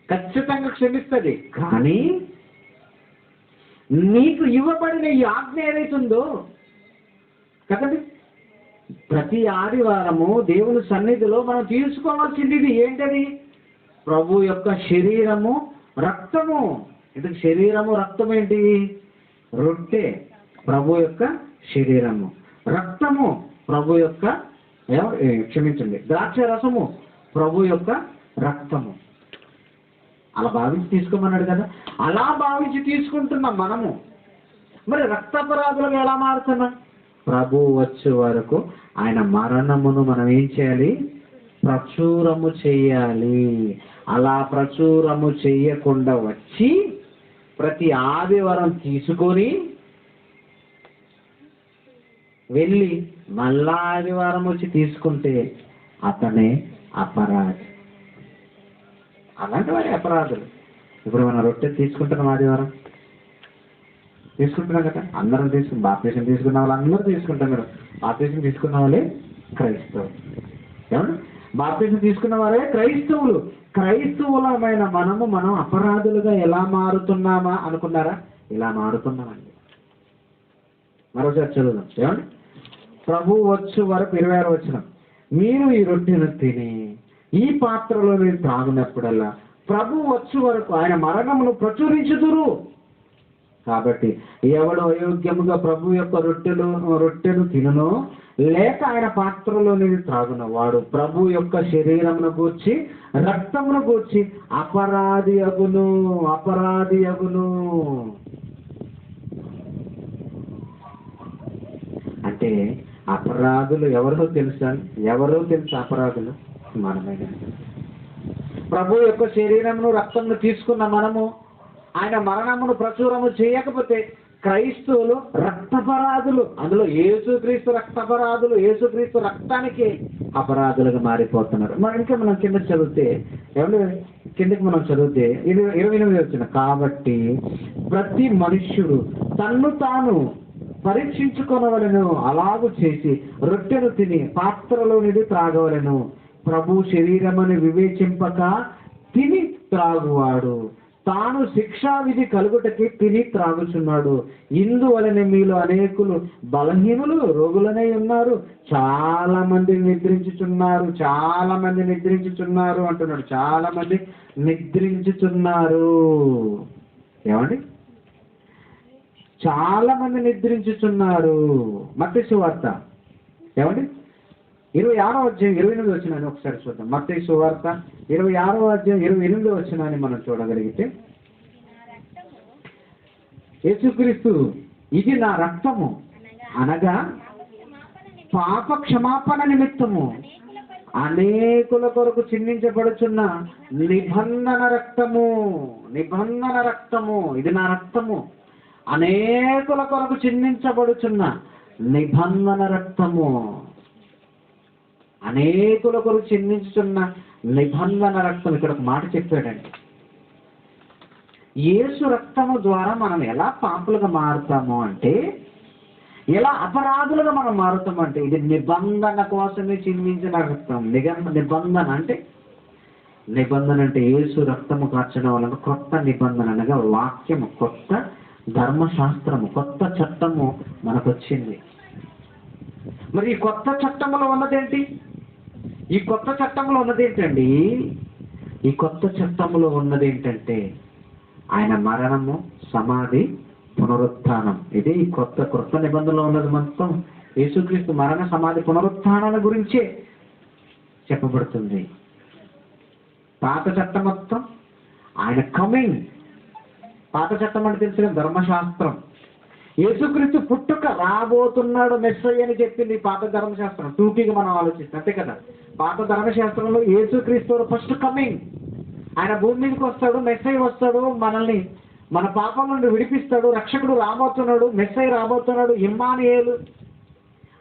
ఖచ్చితంగా క్షమిస్తుంది. కానీ నీకు ఇవ్వబడిన ఈ ఆజ్ఞ ఏదైతుందో కదండి. ప్రతి ఆదివారము దేవుని సన్నిధిలో మనం తీసుకోవాల్సింది ఇది ఏంటది? ప్రభు యొక్క శరీరము రక్తము. ఇంతకు శరీరము రక్తం ఏంటి? రొట్టె ప్రభు యొక్క శరీరము, రక్తము ప్రభు యొక్క క్షమించండి ద్రాక్ష రసము ప్రభు యొక్క రక్తము. అలా భావించి తీసుకోమన్నాడు కదా. అలా భావించి తీసుకుంటున్నాం మనము. మరి రక్తాపరాధులుగా ఎలా మారుతున్నాం? ప్రభు వచ్చే వరకు ఆయన మరణమును మనం ఏం చేయాలి? ప్రచురము చేయాలి. అలా ప్రచురము చేయకుండా వచ్చి ప్రతి ఆదివారం తీసుకొని వెళ్ళి మళ్ళా ఆదివారం వచ్చి తీసుకుంటే అతనే అపరాధి. అలాంటి వారి అపరాధులు. ఇప్పుడు మనం రొట్టె తీసుకుంటున్నాం, ఆదివారం తీసుకుంటున్నాం కదా, అందరం బాప్టిజం తీసుకున్న వాళ్ళు అందరూ తీసుకుంటాం. మీరు బాప్టిజం తీసుకున్న వాళ్ళే క్రైస్తవులు. ఏమన్నా బాప్టిజం తీసుకున్న వారే క్రైస్తవులు. క్రైస్తవులమైన మనం అపరాధులుగా ఎలా మారుతున్నామా అనుకున్నారా? ఇలా మారుతున్నామండి. మరోసారి చదువుదాం. ఏమండి? ప్రభు వచ్చు వరకు 26 వచనం. మీరు ఈ రొట్టెను తిని ఈ పాత్రలో నేను త్రాగినప్పుడల్లా ప్రభు వచ్చు వరకు ఆయన మరణమును ప్రచురించుదురు. కాబట్టి ఎవడు అయోగ్యముగా ప్రభు యొక్క రొట్టెను తినునో లేక ఆయన పాత్రలో నేను త్రాగున వాడు ప్రభు యొక్క శరీరమును గూర్చి రక్తమును గూర్చి అపరాధి అగును. అంటే అపరాధులు ఎవరో తెలుసా? అపరాధులు మనమైన. ప్రభు యొక్క శరీరమును రక్తమును తీసుకున్న మనము ఆయన మరణమును ప్రచురము చేయకపోతే క్రైస్తవులు రక్తపరాధులు. అందులో యేసుక్రీస్తు రక్తపరాధులు. యేసుక్రీస్తు రక్తానికి అపరాధులుగా మారిపోతున్నారు. మనం కిందకి చదివితే ఇది 28 వచ్చిన. కాబట్టి ప్రతి మనుష్యుడు తన్ను తాను పరీక్షించుకొనవలెను. అలాగూ చేసి రొట్టెను తిని పాత్రలోనిది త్రాగవలెను. ప్రభు శరీరమని వివేచింపక తిని త్రాగువాడు తాను శిక్షా విధి కలుగుటకి తిని త్రాగుచున్నాడు. ఇందువలన మీలో అనేకులు బలహీనులు రోగులనే ఉన్నారు, చాలా మంది నిద్రించుచున్నారు అంటున్నాడు. చాలా మంది నిద్రించుచున్నారు. ఏమండి? చాలా మంది నిద్రించుచున్నారు. మత్తయి సువార్త ఏమండి 26వ అధ్యాయం 28 వచనాన్ని ఒకసారి చూద్దాం. మత్తయి సువార్త 26వ అధ్యాయం 28 వచనాన్ని మనం చూడగలిగితే, యేసుక్రీస్తు ఇది నా రక్తము అనగా పాప క్షమాపణ నిమిత్తము అనేకుల కొరకు చిందించబడుచున్న నిబంధన రక్తము. ఇది నా రక్తము అనేకుల కొరకు చిందించబడుచున్న నిబంధన రక్తము. అనేకుల కొరకు చిందించుచున్న నిబంధన రక్తం. ఇక్కడ ఒక మాట చెప్పాడండి. యేసు రక్తము ద్వారా మనం ఎలా పాపులుగా మారుతాము అంటే, ఎలా అపరాధులుగా మనం మారుతామంటే, ఇది నిబంధన కోసమే చిందించిన రక్తం. నిబంధన అంటే యేసు రక్తము కార్చడం వలన కొత్త నిబంధన అనగా వాక్యము, కొత్త ధర్మశాస్త్రము, కొత్త చట్టము మనకు వచ్చింది. మరి ఈ కొత్త చట్టంలో ఉన్నదేంటి? ఈ కొత్త చట్టంలో ఉన్నదేంటంటే ఆయన మరణము, సమాధి, పునరుత్థానం. ఇది ఈ కొత్త నిబంధనలో ఉన్నది. మొత్తం యేసుక్రీస్తు మరణ, సమాధి, పునరుత్థానాల గురించే చెప్పబడుతుంది. పాత చట్టం మొత్తం ఆయన కమింగ్. పాత చట్టం అంటే తెలిసిన ధర్మశాస్త్రం. యేసుక్రీస్తు పుట్టుక, రాబోతున్నాడు మెస్సయ్య అని చెప్పింది పాత ధర్మశాస్త్రం. టూపీగా మనం ఆలోచిస్తాం, అంతే కదా. పాత ధర్మశాస్త్రంలో యేసుక్రీస్తు ఫస్ట్ కమింగ్. ఆయన భూమి మీదకి వస్తాడు, మెస్సయ్య వస్తాడు, మనల్ని మన పాపం నుండి విడిపిస్తాడు, రక్షకుడు రాబోతున్నాడు, మెస్సయ్య రాబోతున్నాడు, ఇమ్మానుయేలు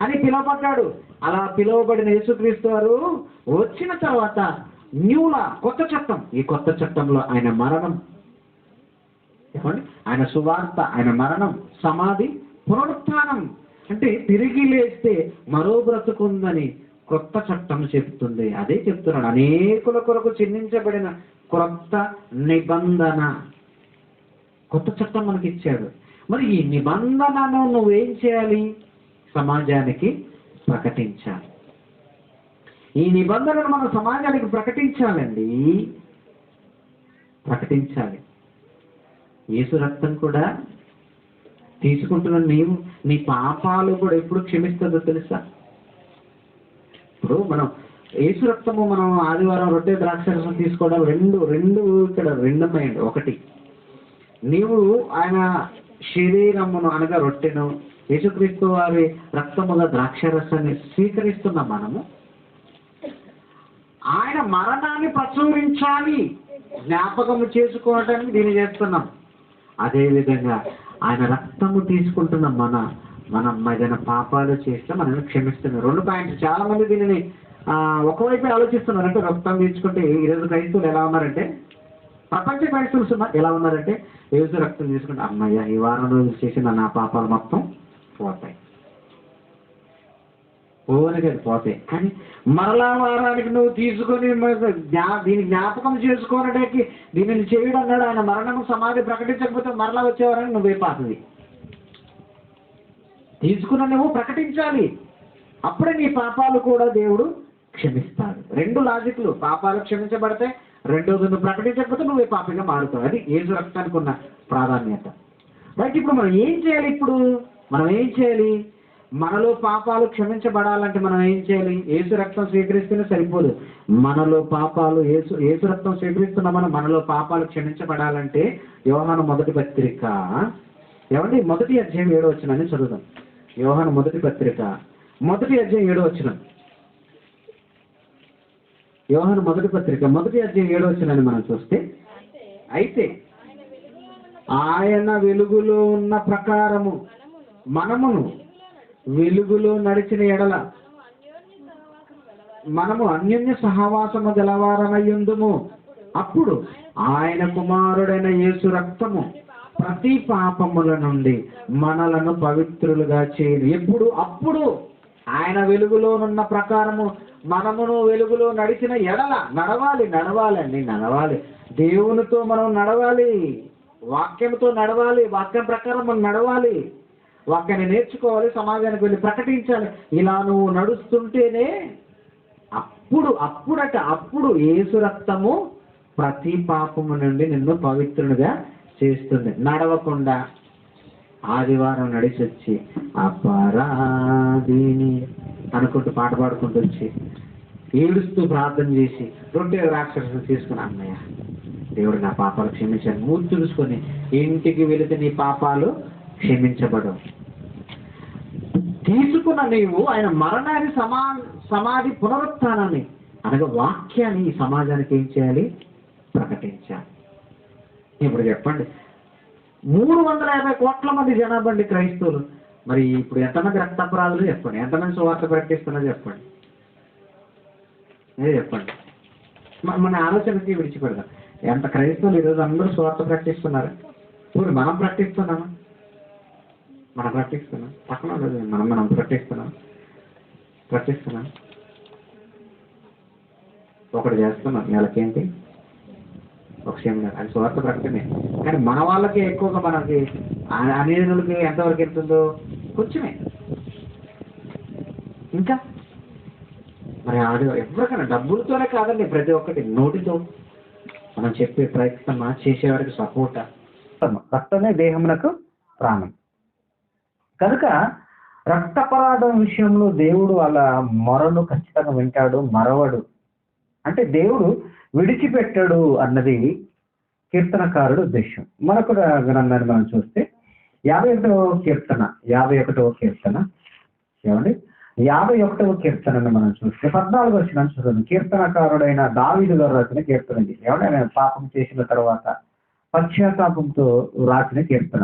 అని పిలువబడ్డాడు. అలా పిలువబడిన యేసుక్రీస్తు వారు వచ్చిన తర్వాత న్యూలా, కొత్త చట్టం. ఈ కొత్త చట్టంలో ఆయన మరణం, ఆయన సువార్త, ఆయన మరణం, సమాధి, పునరుత్థానం. అంటే తిరిగి లేస్తే మరో బ్రతుకుందని కొత్త చట్టం చెప్తుంది. అదే చెప్తున్నాడు. అనేకుల కొరకు చిన్నించబడిన కొత్త నిబంధన, కొత్త చట్టం మనకి ఇచ్చాడు. మరి ఈ నిబంధనను నువ్వేం చేయాలి? సమాజానికి ప్రకటించాలి. ఈ నిబంధనను మనం సమాజానికి ప్రకటించాలండి, ప్రకటించాలి. యేసు రక్తం కూడా తీసుకుంటున్న నీవు నీ పాపాలు కూడా ఎప్పుడు క్షమిస్తుందో తెలుసా? ఇప్పుడు మనం యేసు రక్తము మనం ఆదివారం రొట్టె ద్రాక్షరసం తీసుకోవడం రెండు ఇక్కడ రెండమైంది. ఒకటి, నీవు ఆయన శరీరమును అనగా రొట్టెను, యేసుక్రీస్తు వారి రక్తముగా ద్రాక్షరసాన్ని స్వీకరిస్తున్న మనము ఆయన మరణాన్ని ప్రచురించాలి, జ్ఞాపకము చేసుకోవడానికి దీన్ని చేస్తున్నాం. అదేవిధంగా ఆయన రక్తము తీసుకుంటున్న మనం ఏదైనా పాపాలు చేస్తే మనల్ని క్షమిస్తున్నారు. 2 పాయింట్స్. చాలా మంది దీనిని ఒకవైపు ఆలోచిస్తున్నారు. అంటే రక్తం తీసుకుంటే ఈరోజు క్రైస్తవులు ఎలా ఉన్నారంటే, ప్రపంచ క్రైస్తవులు ఎలా ఉన్నారంటే, యేసు రక్తం తీసుకుంటే అమ్మయ్య ఈ వారం రోజులు చేసిన నా పాపాలు మొత్తం పోతాయి, ఓనికి పోతాయి. కానీ మరలా వారానికి నువ్వు తీసుకొని దీన్ని జ్ఞాపకం చేసుకోవడానికి దీనిని చేయడం అన్నాడు. ఆయన మరణము సమాధి ప్రకటించకపోతే మరలా వచ్చేవారని నువ్వే పాతది తీసుకున్న నువ్వు ప్రకటించాలి. అప్పుడే నీ పాపాలు కూడా దేవుడు క్షమిస్తాడు. 2 లాజిక్లు. పాపాలు క్షమించబడితే, రెండోది నువ్వు ప్రకటించకపోతే నువ్వే పాపిగా మారుతావు. అది యేసు రక్తానికి ఉన్న ప్రాధాన్యత. రైట్. ఇప్పుడు మనం ఏం చేయాలి? మనం ఏం చేయాలి? మనలో పాపాలు క్షమించబడాలంటే మనం ఏం చేయాలి? యేసు రక్తం స్వీకరిస్తేనే సరిపోదు. మనలో పాపాలు యేసు రక్తం స్వీకరిస్తున్న మనలో పాపాలు క్షమించబడాలంటే యోహాను మొదటి పత్రిక 1 అధ్యాయం 7వ వచనాన్ని చదువుదాం. యోహాను మొదటి పత్రిక 1 అధ్యాయం 7వ వచనం. యోహాను మొదటి పత్రిక 1 అధ్యాయం 7వ వచనాన్ని మనం చూస్తే, అయితే ఆయన వెలుగులో ఉన్న ప్రకారము మనమును వెలుగులో నడిచిన ఎడల మనము అన్యోన్య సహవాసము గలవారమయ్యుందుము. అప్పుడు ఆయన కుమారుడైన యేసు రక్తము ప్రతి పాపముల నుండి మనలను పవిత్రులుగా చేయను. అప్పుడు ఆయన వెలుగులోనున్న ప్రకారము మనమును వెలుగులో నడిచిన ఎడల నడవాలి. దేవునితో మనం నడవాలి, వాక్యంతో నడవాలి, వాక్యం ప్రకారం మనం నడవాలి, వాక్యాన్ని నేర్చుకోవాలి, సమాజానికి వెళ్ళి ప్రకటించాలి. ఇలా నువ్వు నడుస్తుంటేనే అప్పుడు యేసు రక్తము ప్రతి పాపము నుండి నిన్ను పవిత్రునిగా చేస్తుంది. నడవకుండా ఆదివారం నడిచి వచ్చి అపరాధిని అనుకుంటూ పాట పాడుకుంటూ వచ్చి ఏడుస్తూ ప్రార్థన చేసి రొట్టె ద్రాక్షరసం తీసుకుని అన్నయ్య దేవుడు నా పాపాలు క్షమించాను మూర్తి చూసుకొని ఇంటికి వెళితే నీ పాపాలు క్షమించబడవు. తీసుకున్న నీవు ఆయన మరణాన్ని సమాధి పునరుత్థానాన్ని అనగా వాక్యాన్ని ఈ సమాజానికి ఏం చేయాలి? ప్రకటించాలి. ఇప్పుడు చెప్పండి, 350 కోట్ల మంది జనాభా అండి క్రైస్తవులు. మరి ఇప్పుడు ఎంతమంది రక్తాపరాధులు చెప్పండి, ఎంతమంది సువార్త ప్రకటిస్తున్నారు చెప్పండి, చెప్పండి. మన ఆలోచనకి విడిచిపెడదాం. ఎంత క్రైస్తవులు ఈరోజు అందరూ సువార్త ప్రకటిస్తున్నారు. ఇప్పుడు మనం ప్రకటిస్తున్నాం, పక్కన మనం ప్రకటిస్తున్నాం. ఒకటి చేస్తున్నాం, నెలకేంటి ఒక సెమినార్, అది సువార్త ప్రకటనే. కానీ మన వాళ్ళకి ఎక్కువగా మనకి అనేనులకి ఎంతవరకు వెళ్తుందో కొంచెమే. ఇంకా మరి ఎవరికైనా డబ్బులతోనే కాదండి, ప్రతి ఒక్కటి నోటితో మనం చెప్పే ప్రయత్నమా, చేసేవారికి సపోర్టా? రక్తమే దేహమునకు ప్రాణం. కనుక రక్తపరాధం విషయంలో దేవుడు వాళ్ళ మొరను ఖచ్చితంగా వింటాడు, మరవడు. అంటే దేవుడు విడిచిపెట్టాడు అన్నది కీర్తనకారుడు ఉద్దేశం. మరొక గ్రంథాన్ని మనం చూస్తే 51వ కీర్తన ఏమండి, 51వ కీర్తనను మనం చూస్తే 14వ వచనం చూడండి. కీర్తనకారుడైన దావీదు గారు రాసిన కీర్తన ఇది. ఏమంటే ఆయన పాపం చేసిన తర్వాత పశ్చాత్తాపంతో రాసిన కీర్తన.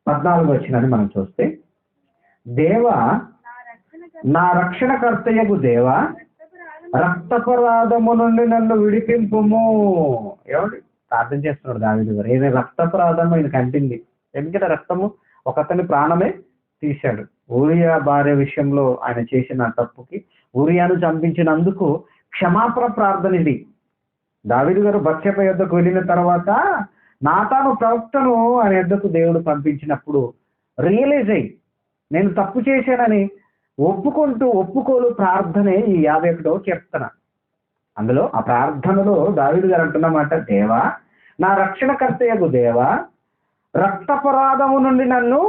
14వ వచనాన్ని మనం చూస్తే, దేవా నా రక్షణకర్తయగు దేవా రక్తపరాధము నుండి నన్ను విడిపింపుము. ఏమండి ప్రార్థన చేస్తున్నాడు దావీదు గారు. ఏదైనా రక్తపరాధం ఆయన కంటింది. ఎందుకంటే రక్తము ఒకతని ప్రాణమే తీశాడు. ఊరియా భార్య విషయంలో ఆయన చేసిన తప్పుకి, ఊరియాను చంపించినందుకు క్షమాపణ ప్రార్థన ఇది. దావీదు గారు బత్షెబ యొద్దకు వెళ్ళిన తర్వాత నాతాను ప్రవక్తను ఆయన యొద్దకు దేవుడు పంపించినప్పుడు రియలైజ్ అయ్యి, నేను తప్పు చేశానని ఒప్పుకోలు ప్రార్థనే ఈ 51వ కీర్తన. అందులో ఆ ప్రార్థనలో దావీదు గారు అంటున్నమాట, దేవా నా రక్షణకర్తయగు దేవా, రక్తపరాధము నుండి నన్ను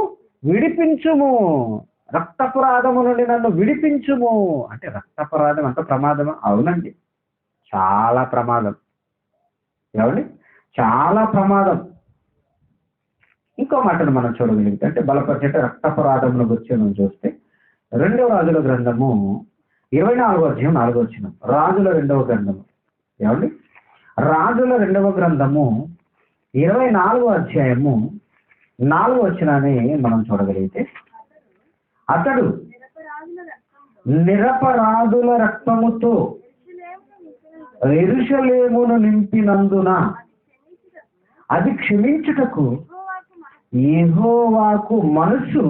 విడిపించుము, రక్తపరాధము నుండి నన్ను విడిపించుము. అంటే రక్తపరాధం అంత ప్రమాదమా? అవునండి, చాలా ప్రమాదం. ఏమండి, చాలా ప్రమాదం. ఇంకో మాటను మనం చూడగలిగితే, అంటే బలపరిచేట రక్తపరాధమును గురించి మనం చూస్తే 2వ రాజుల గ్రంథము 24వ అధ్యాయం 4వ వచనం. రాజుల 2వ గ్రంథము, ఏమండి, రాజుల 2వ గ్రంథము 24వ అధ్యాయము 4వ వచనాన్ని మనం చూడగలిగితే, అతడు నిరపరాధుల రక్తముతో యెరూషలేమును నింపినందున అది క్షమించుటకు యెహోవాకు మనసు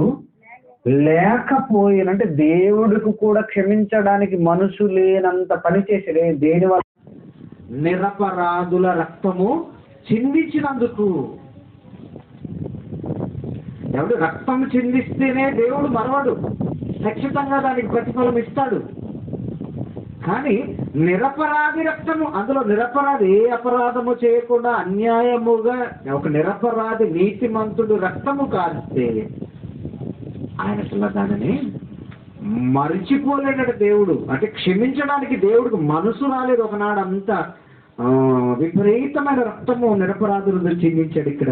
లేకపోయినంటే, దేవుడికి కూడా క్షమించడానికి మనసు లేనంత పని చేసాడు. దేని వల్ల? నిరపరాధుల రక్తము చిందించినందుకు. ఎవడు రక్తం చిందిస్తేనే దేవుడు మరవడు, ఖచ్చితంగా దానికి ప్రతిఫలం ఇస్తాడు. కానీ నిరపరాధి రక్తము, అందులో నిరపరాధి ఏ అపరాధము చేయకుండా అన్యాయముగా ఒక నిరపరాధి నీతిమంతుడు రక్తము కారిస్తే ఆయన అసలు దానిని మరిచిపోలేడు దేవుడు. అంటే క్షమించడానికి దేవుడికి మనసు రాలేదు. ఒకనాడు అంతా విపరీతమైన రక్తము నిరపరాధులు చిందించాడు. ఇక్కడ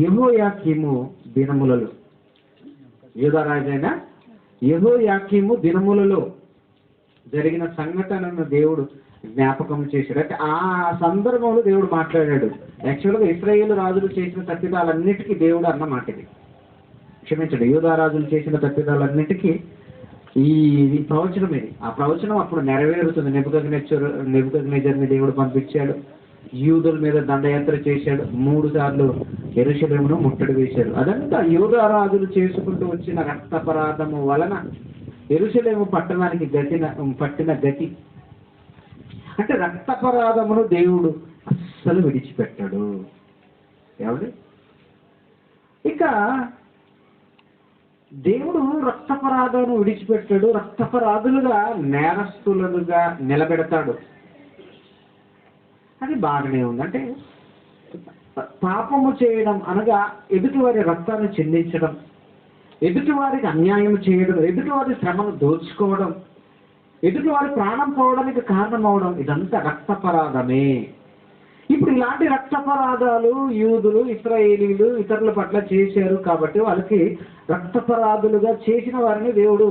యెహోయాకీము దినములలో, యూదారాజైన యెహోయాకీము దినములలో జరిగిన సంఘటనను దేవుడు జ్ఞాపకం చేశాడు. అంటే ఆ సందర్భంలో దేవుడు మాట్లాడాడు. యాక్చువల్గా ఇశ్రాయేలు రాజులు చేసిన తప్పిదాలన్నిటికీ దేవుడు అన్న మాట ఇది. క్షమించండి, యూదా రాజులు చేసిన తప్పిదాలన్నిటికీ ఈ ప్రవచనం ఇది. ఆ ప్రవచనం అప్పుడు నెరవేరుతుంది. నెబుకద్నెజర్ని దేవుడు పంపించాడు, యూదుల మీద దండయాత్ర చేశాడు, 3 సార్లు యెరూషలేమును ముట్టడి వేశాడు. అదంతా యూదా రాజులు చేసుకుంటూ వచ్చిన రక్తపరాధము వలన యెరూషలేము పట్టణానికి పట్టిన గతి. అంటే రక్తపరాధమును దేవుడు అస్సలు విడిచిపెట్టాడు. ఎవరు? ఇక దేవుడు రక్తపరాధమును విడిచిపెట్టాడు, రక్తపరాధులుగా నేరస్తులుగా నిలబెడతాడు. అది బాగానే ఉంది. అంటే పాపము చేయడం అనగా ఎదుటివారి రక్తాన్ని చిందించడం, ఎదుటివారికి అన్యాయం చేయడం, ఎదుటివారి శ్రమను దోచుకోవడం, ఎదుటివారి ప్రాణం పోవడానికి కారణమవడం, ఇదంతా రక్తపరాధమే. ఇప్పుడు ఇలాంటి రక్తపరాధాలు యూదులు, ఇశ్రాయేలీలు ఇతరుల పట్ల చేశారు కాబట్టి వాళ్ళకి రక్తపరాధులుగా చేసిన వారిని దేవుడు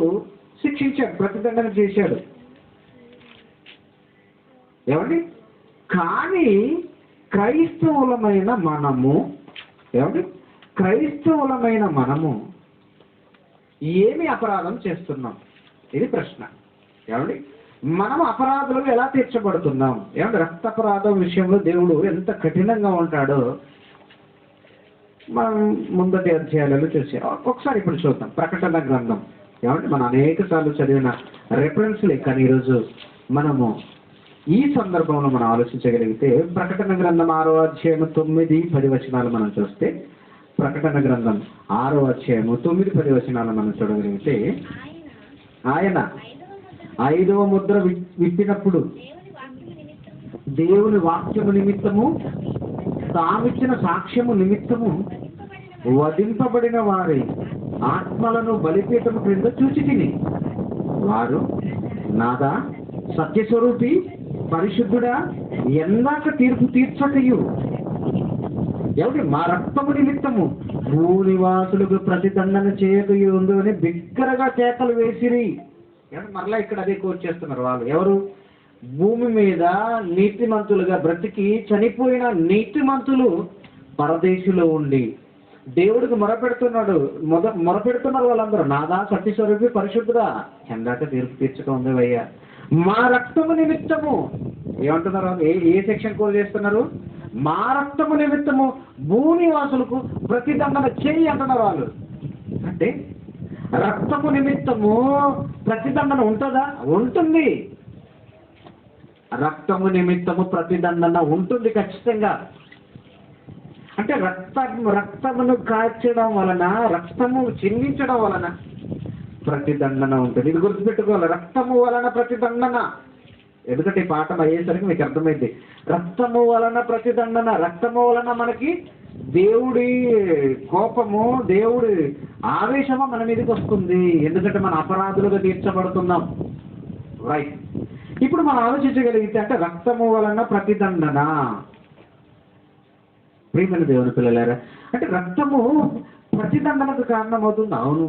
శిక్షించాడు, ప్రతిదండన చేశాడు. ఏమండి? కానీ క్రైస్తవులమైన మనము, ఏమండి, క్రైస్తవులమైన మనము ఏమి అపరాధం చేస్తున్నాం? ఇది ప్రశ్న. ఏమండి, మనం అపరాధులు ఎలా తీర్చబడుతున్నాం? ఏమంటే రక్తపరాధం విషయంలో దేవుడు ఎంత కఠినంగా ఉంటాడో మనం ముందటి అధ్యాయాలలో చూసాం. ఒకసారి ఇప్పుడు చూద్దాం ప్రకటన గ్రంథం. ఏమంటే మనం అనేక సార్లు చదివిన రెఫరెన్స్లే, కానీ ఈరోజు మనము ఈ సందర్భంలో మనం ఆలోచించగలిగితే ప్రకటన గ్రంథం 6వ అధ్యాయము 9, 10 వచనాలు మనం చూస్తే, ప్రకటన గ్రంథం 6వ అధ్యాయము 9, 10 వచనాలు మనం చూడగలిగితే, ఆయన 5వ ముద్ర విప్పినప్పుడు దేవుని వాక్యము నిమిత్తము తామిచ్చిన సాక్ష్యము నిమిత్తము వధింపబడిన వారి ఆత్మలను బలిపీఠము క్రింద చూచితిని. వారు నాదా సత్యస్వరూపి పరిశుద్ధుడా ఎందాక తీర్పు తీర్చటయు, ఎవరి మా రక్తము నిమిత్తము భూనివాసులకు ప్రతిదండన చేయకయుందు అని బిగ్గరగా కేకలు వేసిరి. మరలా ఇక్కడ అదే కోట్ చేస్తున్నారు వాళ్ళు. ఎవరు? భూమి మీద నీతిమంతులుగా బ్రతికి చనిపోయిన నీతిమంతులు పరదేశులో ఉండి దేవుడికి మొరపెడుతున్నారు వాళ్ళందరూ. నాదా సత్యస్వరూపి పరిశుద్ధుడా ఎందాక తీర్పు తీర్చక ఉంది అయ్యా మా రక్తము నిమిత్తము. ఏమంటున్నారు? ఏ సెక్షన్ కోడ్ చేస్తున్నారు? మా రక్తము నిమిత్తము భూనివాసులకు ప్రతిదండన చేయి అంటున్నారు వాళ్ళు. అంటే రక్తము నిమిత్తము ప్రతిదండన ఉంటుందా? ఉంటుంది. రక్తము నిమిత్తము ప్రతిదండన ఉంటుంది ఖచ్చితంగా. అంటే రక్తమును కాల్చడం వలన, రక్తము చిందించడం వలన ప్రతిదండన ఉంటుంది. ఇది గుర్తుపెట్టుకోవాలి, రక్తము వలన ప్రతిదండన. ఎందుకంటే ఈ పాఠం అయ్యేసరికి మీకు అర్థమైంది. రక్తము వలన ప్రతిదండన, రక్తము వలన మనకి దేవుడి కోపము, దేవుడి ఆవేశము మన మీదకి వస్తుంది. ఎందుకంటే మన అపరాధులుగా తీర్చబడుతున్నాం. రైట్. ఇప్పుడు మనం ఆలోచించగలిగితే అంటే రక్తము వలన ప్రతిదండన. ప్రియమైన దేవుని పిల్లలారా, అంటే రక్తము ప్రతిదండనకు కారణమవుతుంది. అవును,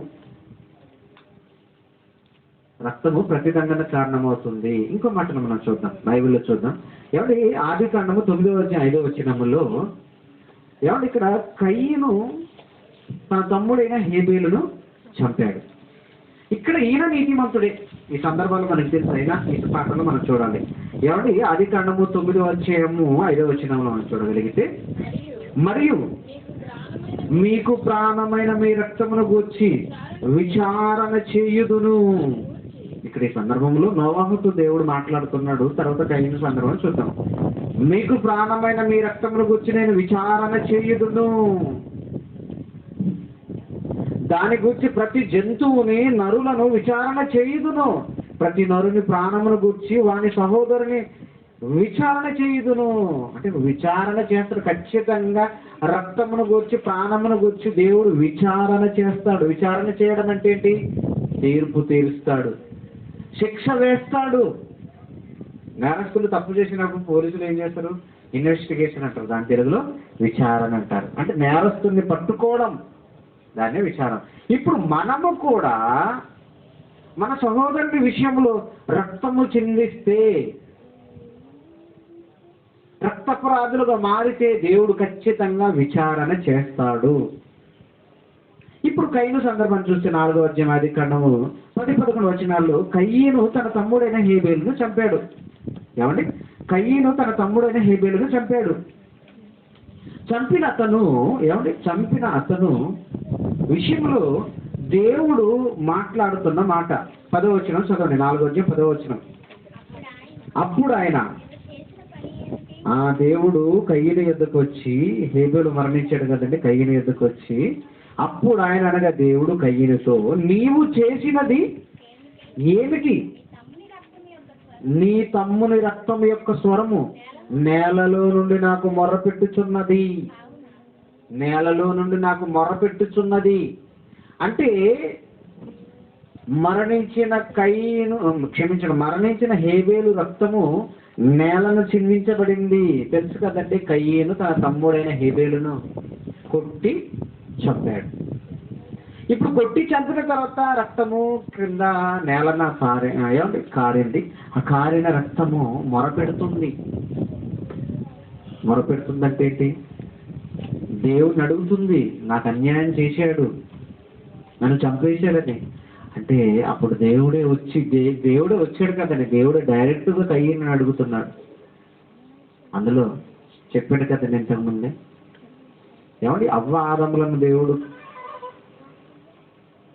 రక్తము ప్రతిదండనకు కారణమవుతుంది. ఇంకో మాటను మనం చూద్దాం, బైబిల్లో చూద్దాం. ఏమంటే ఆదికాండము 9:5 ఏమంటే ఇక్కడ కయీను తన తమ్ముడైన హేబేలును చంపాడు. ఇక్కడ ఈయన నీతిమంతుడే. ఈ సందర్భంలో మనకు తెలుసు, అయినా ఈ పాఠంలో మనం చూడాలి. ఏమంటే ఆదికాండము 9:5 మనం చూడగలిగితే, మరియు మీకు ప్రాణమైన మీ రక్తమును గూర్చి విచారణ చేయుదును. ఇక్కడ ఈ సందర్భంలో నోవాహుతో దేవుడు మాట్లాడుతున్నాడు. తర్వాత కయీను సందర్భం చూద్దాం. మీకు ప్రాణమైన మీ రక్తమును గూర్చి నేను విచారణ చేయుదును. దాని గురించి ప్రతి జంతువుని, నరులను విచారణ చేయుదును. ప్రతి నరుని ప్రాణమును గూర్చి వాని సహోదరుని విచారణ చేయుదును. అంటే విచారణ చేస్తాడు ఖచ్చితంగా. రక్తమును గూర్చి, ప్రాణమును గూర్చి దేవుడు విచారణ చేస్తాడు. విచారణ చేయడం అంటే ఏంటి? తీర్పు తీరుస్తాడు, శిక్ష వేస్తాడు. నేరస్తులు తప్పు చేసినప్పుడు పోలీసులు ఏం చేస్తారు? ఇన్వెస్టిగేషన్ అంటారు, దాని తెలుగులో విచారణ అంటారు. అంటే నేరస్తుల్ని పట్టుకోవడం, దాన్నే విచారణ. ఇప్పుడు మనము కూడా మన సహోదరుని విషయంలో రక్తము చిందిస్తే, రక్తపరాధులుగా మారితే దేవుడు ఖచ్చితంగా విచారణ చేస్తాడు. ఇప్పుడు కయీను సందర్భం చూస్తే 4వ ఆదికాండము 10-11 కయీను తన తమ్ముడైన హేబేలును చంపాడు. ఏమండి? కయీను తన తమ్ముడైన హేబేలును చంపాడు. చంపిన అతను విషయంలో దేవుడు మాట్లాడుతున్న మాట 10వ చదవండి. 4వ అప్పుడు ఆయన, ఆ దేవుడు కయీను యొద్దకు వచ్చి, హేబేలు మరణించాడు కదండి, కయీను యొద్దకు వచ్చి, అప్పుడు ఆయన అనగా దేవుడు కయీనుతో, నీవు చేసినది ఏమిటి? నీ తమ్ముని రక్తం యొక్క స్వరము నేలలో నుండి నాకు మొర్రపెట్టుచున్నది. నేలలో నుండి నాకు మొర్రపెట్టుచున్నది అంటే మరణించిన హేబేలు రక్తము నేలను చిందించబడింది. తెలుసు కదండి, కయీను తన తమ్ముడైన హేబేలును కొట్టి చంపాడు. ఇప్పుడు కొట్టి చంపిన తర్వాత రక్తము క్రింద నేలన కారింది. ఆ కారిన రక్తము మొరపెడుతుందంటే ఏంటి? దేవుడిని అడుగుతుంది, నాకు అన్యాయం చేశాడు, నన్ను చంపేశాడని. అంటే అప్పుడు దేవుడే వచ్చాడు కదండి, దేవుడు డైరెక్ట్గా కయీనుని అడుగుతున్నాడు. అందులో చెప్పాడు కదండి ఇంతకుముందే, ఏమండి, అవ్వ ఆదములను దేవుడు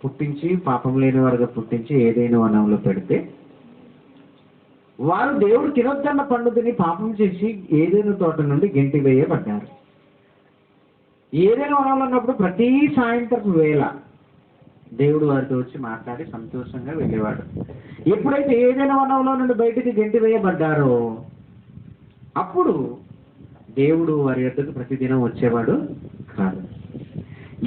పుట్టించి, పాపం లేని వారుగా పుట్టించి ఏదైనా వనంలో పెడితే, వారు దేవుడు తినొద్దన్న పండు తిని పాపం చేసి ఏదైనా తోట నుండి గెంటి వేయబడ్డారు. ఏదైనా వనంలో ఉన్నప్పుడు ప్రతి సాయంత్రపు వేళ దేవుడు వారితో వచ్చి మాట్లాడి సంతోషంగా వెళ్ళేవాడు. ఎప్పుడైతే ఏదైనా వనంలో నుండి బయటికి గెంటి వేయబడ్డారో అప్పుడు దేవుడు వారి యొద్దకు ప్రతిదినం వచ్చేవాడు కాదు.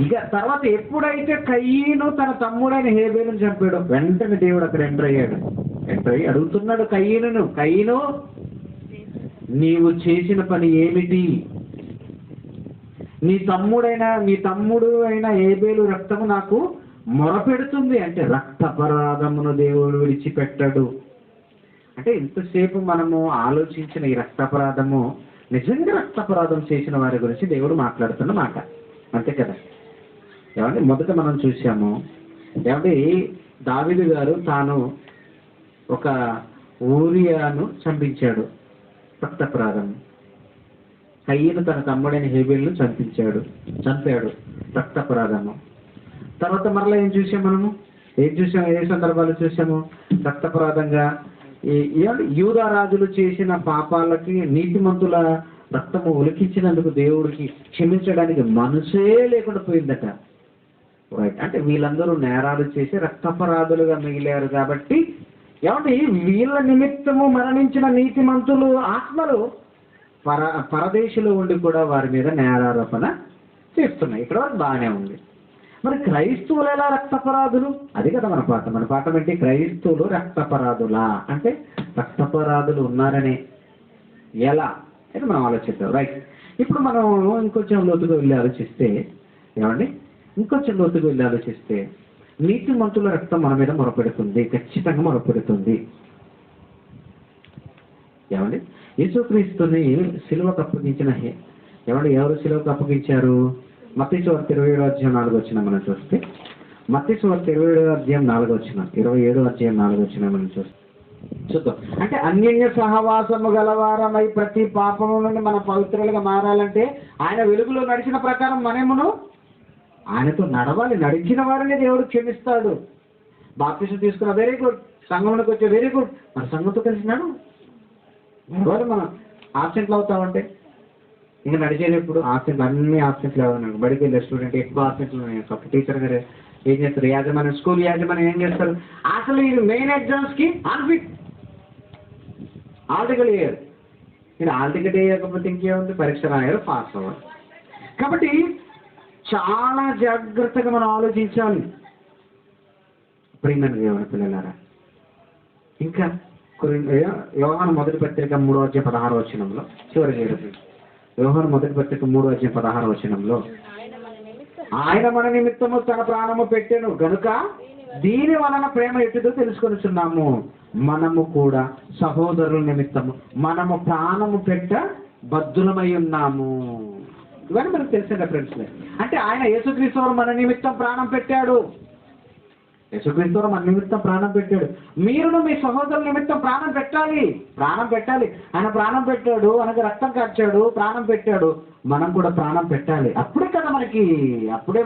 ఇక తర్వాత ఎప్పుడైతే కయీను తన తమ్ముడైన హేబేలును చంపాడో వెంటనే దేవుడు అక్కడ ఎంటర్ అయ్యి అడుగుతున్నాడు కయీనును, కయీను, నీవు చేసిన పని ఏమిటి? నీ తమ్ముడు అయిన హేబేలు రక్తము నాకు మొరపెడుతుంది. అంటే రక్తపరాధమును దేవుడు విడిచిపెట్టడు. అంటే ఇంతసేపు మనము ఆలోచించిన ఈ రక్తపరాధము నిజంగా రక్తపరాధం చేసిన వారి గురించి దేవుడు మాట్లాడుతున్న మాట, అంతే కదా. ఏమంటే మొదట మనం చూసాము, ఏమంటే దావీదు గారు తాను ఒక ఊరియాను చంపించాడు, రక్తపరాధం. కయీను తన తమ్ముడైన హేబేలును చంపాడు, రక్తపరాధము. తర్వాత మరలా ఏం చూసాము? ఏ సందర్భాలు చూసాము రక్తపరాధంగా? యూదా రాజులు చేసిన పాపాలకి నీతిమంతుల రక్తము ఒలికించినందుకు దేవుడికి క్షమించడానికి మనసే లేకుండా పోయిందట. రైట్, అంటే వీళ్ళందరూ నేరాలు చేసి రక్తపరాధులుగా మిగిలారు కాబట్టి ఏమంటే వీళ్ళ నిమిత్తము మరణించిన నీతిమంతులు ఆత్మలు పరదేశంలో ఉండి కూడా వారి మీద నేరారోపణ చేస్తున్నాయి. ఇక్కడ వరకు బాగానే ఉంది. మరి క్రైస్తవులు ఎలా రక్తపరాధులు? అది కదా మన పాఠం. మన పాఠం ఏంటి? క్రైస్తవులు రక్తపరాధులా అంటే రక్తపరాధులు ఉన్నారనే ఎలా అయితే మనం ఆలోచిద్దాం. రైట్, ఇప్పుడు మనం ఇంకొంచెం లోతుగా వెళ్ళి ఆలోచిస్తే ఏమండి, ఇంకొంచెం లోతుగా వెళ్ళి ఆలోచిస్తే నీతిమంతుల రక్తం మన మీద మొరపెడుతుంది, ఖచ్చితంగా మొరపెడుతుంది. ఏమండి, యేసుక్రీస్తుని సిలువకు అప్పగించిన ఎవరు సిలువకు అప్పగించారు? మత్తయి సువార్త 27 మనం చూస్తే, మత్తయి సువార్త 27 మనం చూద్దాం. అంటే అన్యోన్య సహవాసము గలవారమై ప్రతి పాపము నుండి మన పవిత్రులుగా మారాలంటే ఆయన వెలుగులో నడిచిన ప్రకారం మనమును ఆయనతో నడవాలి. నడిచిన వారిని దేవుడు క్షమిస్తాడు. బాప్తిసం తీసుకున్న వెరీ గుడ్, సంఘంలోకి వచ్చే వెరీ గుడ్, మన సంఘంతో కలిసినాడు. నడవాలి. మనం ఆబ్సెంట్లు అవుతామంటే ఇంకా నడిచేటప్పుడు ఆబ్సెంట్లు, అన్ని ఆబ్సెంట్లు అవుతున్నాయి. బడికి వెళ్ళే స్టూడెంట్ ఎక్కువ ఆబ్సెంట్లు ఉన్నాయి. ఒక టీచర్ గారు ఏం చేస్తారు? యాజమాన్యం, స్కూల్ యాజమాన్యం ఏం చేస్తారు? అసలు ఇది మెయిన్ ఎగ్జామ్స్కి అన్ఫిట్, హాల్ టికెట్ వేయరు. ఇది హాల్ టికెట్ వేయకపోతే ఇంకేముంది? పరీక్ష రాయారు, పాస్ అవ్వాలి. కాబట్టి చాలా జాగ్రత్తగా మనం ఆలోచించాలి ప్రియమైన దేవుని పిల్లలారా. ఇంకా యోహాను మొదటి పత్రిక 3:16 చివరి యోహాను మొదటి పత్రిక 3:16 ఆయన మన నిమిత్తము తన ప్రాణము పెట్టెను గనుక దీని వలన ప్రేమ ఎటుదో తెలుసుకొనిచున్నాము. మనము కూడా సహోదరుల నిమిత్తము మనము ప్రాణము పెట్ట బద్ధులమై ఉన్నాము. ఇవన్నీ మనకు తెలిసిన ఫ్రెండ్స్. అంటే ఆయన యేసుక్రీస్తు మన నిమిత్తం ప్రాణం పెట్టాడు. యేసుక్రీస్తు మన నిమిత్తం ప్రాణం పెట్టాడు. మీరును మీ సహోదరుల నిమిత్తం ప్రాణం పెట్టాలి. ఆయన ప్రాణం పెట్టాడు, అనగా రక్తం కార్చాడు, ప్రాణం పెట్టాడు. మనం కూడా ప్రాణం పెట్టాలి. అప్పుడే కదా మనకి అప్పుడే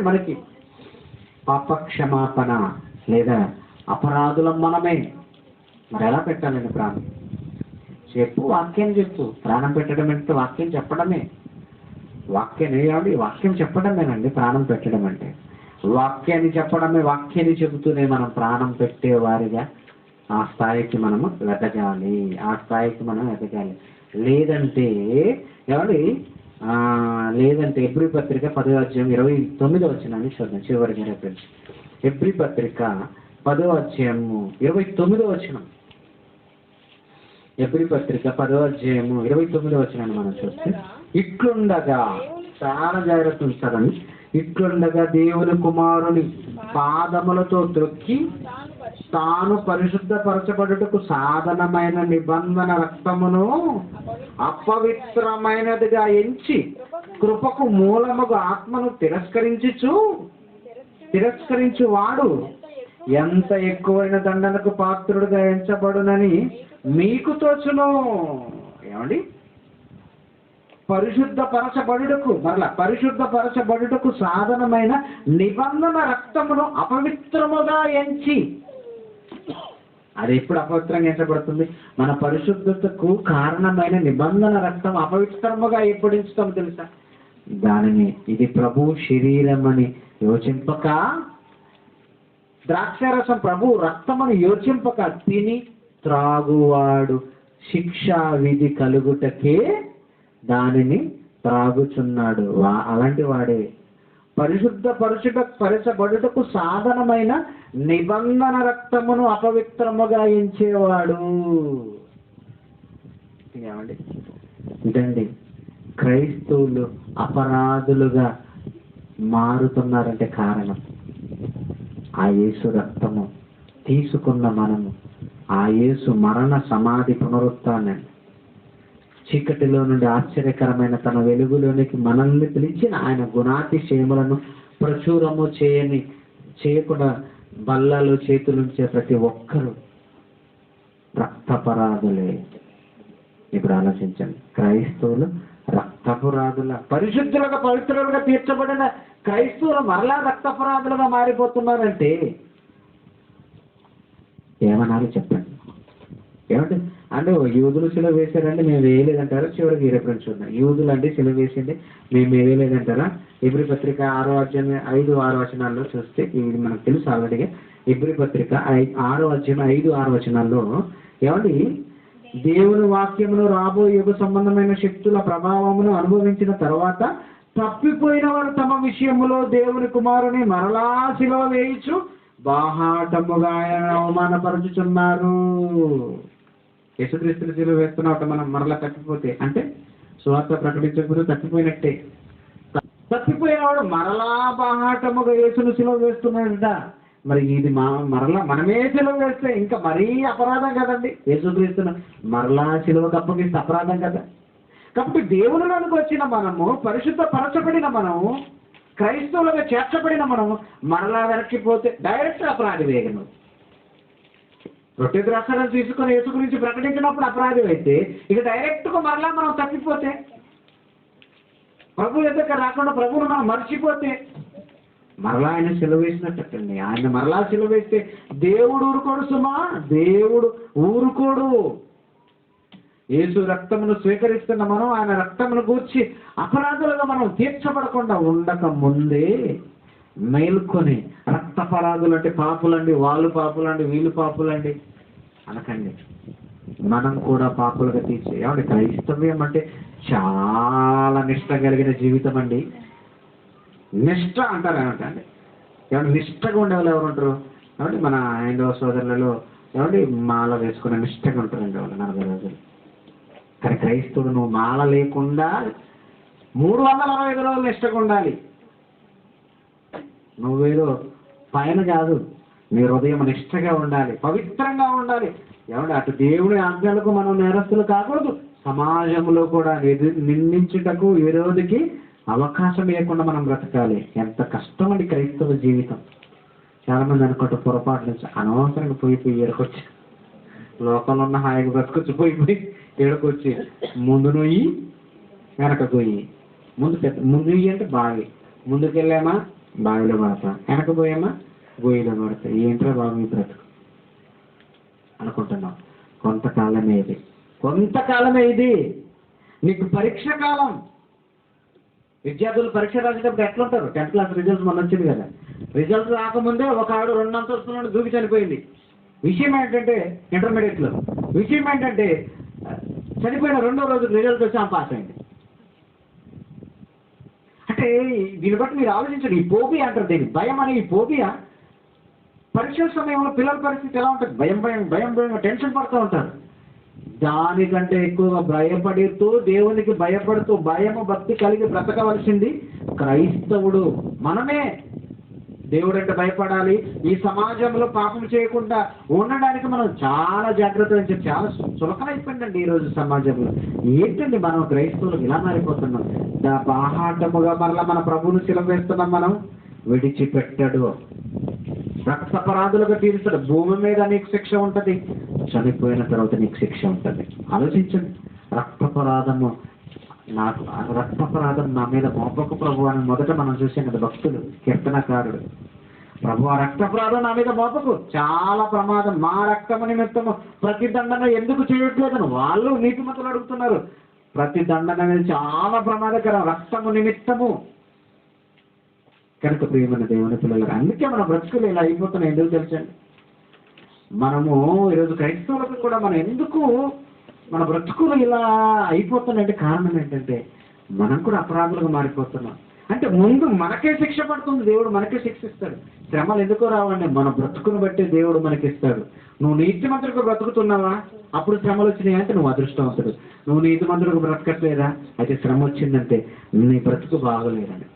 మనకి పాప క్షమాపణ, లేదా అపరాధులం మనమే. మరి ఎలా పెట్టాలండి ప్రాణం? చెప్పు, వాక్యం చెప్పు. ప్రాణం పెట్టడం అంటే వాక్యం చెప్పడమే. వాక్యం చెప్పడమేనండి ప్రాణం పెట్టడం అంటే. వాక్యాన్ని చెప్పడమే, వాక్యాన్ని చెబుతూనే మనం ప్రాణం పెట్టేవారిగా ఆ స్థాయికి మనము ఎదగాలి. లేదంటే హెబ్రీ పత్రిక 10:29 చూద్దాం. చివరికి రెఫరెన్స్ హెబ్రీ పత్రిక 10:29. హెబ్రీ పత్రిక 10:29 మనం చూస్తే, ఇట్లుండగా, చాలా జాగ్రత్త ఉంచాలని, ఇట్లుండగా దేవుని కుమారుని పాదములతో త్రొక్కి తాను పరిశుద్ధపరచబడుటకు సాధనమైన నిబంధన రక్తమును అపవిత్రమైనదిగా ఎంచి కృపకు మూలముగా ఆత్మను తిరస్కరించు వాడు ఎంత ఎక్కువైన దండనకు పాత్రుడుగా ఎంచబడునని మీకు తోచును. ఏమండి, పరిశుద్ధపరచబడుటకు సాధనమైన నిబంధన రక్తమును అపవిత్రముగా ఎంచి. అది ఎప్పుడు అపవిత్రంగా ఎంచబడుతుంది? మన పరిశుద్ధతకు కారణమైన నిబంధన రక్తం అపవిత్రముగా ఎప్పుడు ఎంచుతామో తెలుసా? దానిని ఇది ప్రభు శరీరం అని యోచింపక, ద్రాక్షారసం ప్రభు రక్తమని యోచింపక తిని త్రాగువాడు శిక్షా విధి కలుగుటకే దానిని త్రాగుచున్నాడు. అలాంటి వాడే పరిశుద్ధపరచబడుటకు సాధనమైన నిబంధన రక్తమును అపవిత్రముగా ఎంచేవాడు. ఏమండి, ఇదండి క్రైస్తవులు అపరాధులుగా మారుతున్నారంటే కారణం ఆ యేసు రక్తము తీసుకున్న మనము, ఆ యేసు మరణ సమాధి పునరుత్థానం, చీకటిలో నుండి ఆశ్చర్యకరమైన తన వెలుగులోనికి మనల్ని పిలిచిన ఆయన గుణాతిశయములను ప్రచురము చేయకుండా బల్లలో చేతులుంచే ప్రతి ఒక్కరూ రక్తపరాధులే. ఇప్పుడు ఆలోచించండి, క్రైస్తవులు రక్తపరాధుల, పరిశుద్ధులుగా పవిత్రులుగా తీర్చబడిన క్రైస్తవులు మరలా రక్తపరాధులుగా మారిపోతున్నారంటే ఏమనాలి చెప్పండి? ఏమంటే అంటే యూదులు సిలువ వేశారంటే మేము వేయలేదంటారా? చివరికి ఈ రెఫరెన్స్ చూద్దాం. యూదులు అంటే సిలువ వేసింది మేము వేయలేదంటారా? హెబ్రీ పత్రిక 6వ అధ్యాయం 5-6 వచనాల్లో చూస్తే ఇది మనకు తెలుసు ఆల్రెడీగా. హెబ్రీ పత్రిక 6వ అధ్యాయం 5-6 వచనాల్లో ఏమండి, దేవుని వాక్యమును రాబోయే యుగ సంబంధమైన శక్తుల ప్రభావమును అనుభవించిన తర్వాత తప్పిపోయిన వారు తమ విషయములో దేవుని కుమారుని మరలా సిలువ వేయించు బాహాటముగా ఆయన అవమానపరుచుచున్నారు. యేసుక్రీస్తుని సిలువ వేస్తున్నావు మనం మరలా తప్పిపోతే, అంటే సువార్త ప్రకటించకపోతే తప్పిపోయినట్టే. తప్పిపోయిన వాడు మరలా బాహాటముగా యేసును సిలువ వేస్తున్నాడట. మరి ఇది మరలా మనమే సిలువ వేస్తే ఇంకా మరీ అపరాధం కదండి. యేసుక్రీస్తును మరలా సిలువకు అప్పగిస్తే అపరాధం కదా. కాబట్టి దేవునిలోనికి వచ్చిన మనము, పరిశుద్ధపరచబడిన మనము, క్రైస్తవులుగా చేర్చబడిన మనము మరలా వెనక్కిపోతే డైరెక్ట్ అపరాధి వేగను. రొట్టె ద్రాక్షాలను తీసుకొని యేసు గురించి ప్రకటించినప్పుడు అపరాధి అయితే, ఇక డైరెక్ట్గా మరలా మనం తప్పిపోతే, ప్రభు ఎదుక రాకుండా ప్రభువును మనం మర్చిపోతే మరలా ఆయన సిలువ వేసినట్టండి. ఆయన మరలా సిలువ వేస్తే దేవుడు ఊరుకోడు సుమా, దేవుడు ఊరుకోడు. యేసు రక్తమును స్వీకరిస్తున్న మనం ఆయన రక్తమును గూర్చి అపరాధులుగా మనం తీర్చబడకుండా ఉండక ముందే మేల్కొని రక్తపరాధులు అంటే పాపులండి, వాళ్ళు పాపులండి, వీళ్ళు పాపులండి అనకండి. మనం కూడా పాపులుగా తీర్చి ఏమంటే క్రైస్తవ్యం అంటే చాలా నిష్ట కలిగిన జీవితం అండి. నిష్ట అంటారు ఏమంటే ఏమంటే నిష్టగా ఉండేవాళ్ళు ఎవరు ఉంటారు? ఏమంటే మన హైందవ సోదరులలో ఏమంటే మాల వేసుకునే నిష్టగా ఉంటారండి వాళ్ళు 40 రోజులు. కానీ క్రైస్తవుడు నువ్వు మాల లేకుండా 365 రోజులు నిష్టగా ఉండాలి. నువ్వేదో పైన కాదు, నీ హృదయం నిష్టగా ఉండాలి, పవిత్రంగా ఉండాలి. ఏమంటే అటు దేవుని ఆజ్ఞలకు మనం నేరస్తులు కాకూడదు, సమాజంలో కూడా నిందించుటకు విరోధికి అవకాశం ఇవ్వకుండా మనం బ్రతకాలి. ఎంత కష్టం అండి క్రైస్తవ జీవితం. చాలామంది అనుకుంటే పొరపాటు నుంచి అనవసరంగా పోయి ఏడుకొచ్చి లోకంలో ఉన్న హాయిగా బ్రతకొచ్చి పోయి ఏడుకొచ్చి ముందు నొయ్యి వెనక గొయ్యి. ముందు అంటే బావి, ముందుకు వెళ్ళామా బావిలో పడతా, వెనక పోయామా గొయ్యిలో పడతా. ఏంట్రా బాబు ఈ బ్రతుకు అనుకుంటున్నాం. కొంతకాలమే ఇది నీకు పరీక్ష కాలం. విద్యార్థులు పరీక్ష రాసేటప్పుడు ఎట్లుంటారు? 10th క్లాస్ రిజల్ట్స్ మొన్న వచ్చింది కదా. రిజల్ట్స్ రాకముందే ఒక ఆవిడ 2 అంతస్తులను దూకి చనిపోయింది. విషయం ఏంటంటే ఇంటర్మీడియట్లో విషయం ఏంటంటే చనిపోయిన 2వ రోజు రిజల్ట్ వచ్చి ఆమె పాస్ అయింది. అంటే దీన్ని బట్టి మీరు ఆలోచించండి. ఈ ఫోబియా అంటారు దీన్ని, భయం అనే ఈ ఫోబియా. పరీక్షల సమయంలో పిల్లల పరిస్థితి ఎలా ఉంటుంది? భయం టెన్షన్ పడుతూ ఉంటారు. దానికంటే ఎక్కువగా భయపడుతూ దేవునికి భయపడుతూ భయము భక్తి కలిగి బ్రతకవలసింది క్రైస్తవుడు. మనమే దేవుడు అంటే భయపడాలి. ఈ సమాజంలో పాపం చేయకుండా ఉండడానికి మనం చాలా జాగ్రత్త వహించాలి. చాలా చులకనైపోయిందండి ఈరోజు సమాజంలో. ఏంటండి మనం క్రైస్తవులకు ఇలా మారిపోతున్నాం? బాహాటముగా మరలా మన ప్రభువును సిలువ వేస్తున్నాం. మనం విడిచిపెట్టడు, రక్తపరాధులుగా తీరుస్తాడు. భూమి మీద నీకు శిక్ష ఉంటుంది, చనిపోయిన తర్వాత నీకు శిక్ష ఉంటుంది. ఆలోచించండి. రక్తపరాధం నా మీద మోపకు ప్రభు అని మొదట మనం చూసాం కదా భక్తులు, కీర్తనకారుడు. ప్రభు ఆ రక్తపరాధం నా మీద మోపకు, చాలా ప్రమాదం. మా రక్తము నిమిత్తము ప్రతి దండన ఎందుకు చేయట్లేదని వాళ్ళు నీతిమంతులు అడుగుతున్నారు. ప్రతి దండన అనేది చాలా ప్రమాదకరం, రక్తము నిమిత్తము. కనుక ప్రియమైన దేవుని పిల్లలు, అందుకే మన బ్రతుకులు ఇలా అయిపోతున్నాయి. ఎందుకు తెలుసండి? మనము ఈరోజు క్రైస్తవులకు కూడా మనం ఎందుకు మన బ్రతుకులు ఇలా అయిపోతున్నాయంటే కారణం ఏంటంటే మనం కూడా అపరాధులుగా మారిపోతున్నాం. అంటే ముందు మనకే శిక్ష పడుతుంది, దేవుడు మనకే శిక్షిస్తాడు. శ్రమలు ఎందుకో రావండి, మన బ్రతుకును బట్టి దేవుడు మనకిస్తాడు. నువ్వు నీతిమంతులకు బ్రతుకుతున్నావా? అప్పుడు శ్రమలు వచ్చినాయి అంటే నువ్వు అదృష్టవంతుడు. నువ్వు నీతిమంతులకు బ్రతకట్లేదా? అయితే శ్రమ వచ్చిందంటే నీ బ్రతుకు బాగలేదని.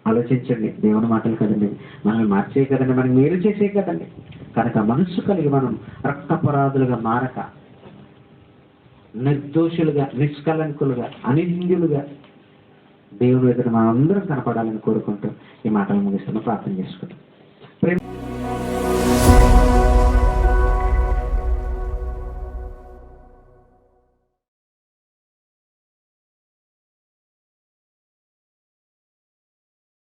ఆలోచించండి. దేవుని మాటలు కదండి, మనల్ని మార్చే కదండి, మనకి మేలు చేసే కదండి. కనుక మనస్సు కలిగి మనం రక్తపరాధులుగా మారక నిర్దోషులుగా, నిష్కలంకులుగా, అనింద్యులుగా దేవుని ఎదుట మనం అందరం కనపడాలని కోరుకుంటూ ఈ మాటలు ముగిస్తున్న ప్రార్థన చేసుకుంటాం.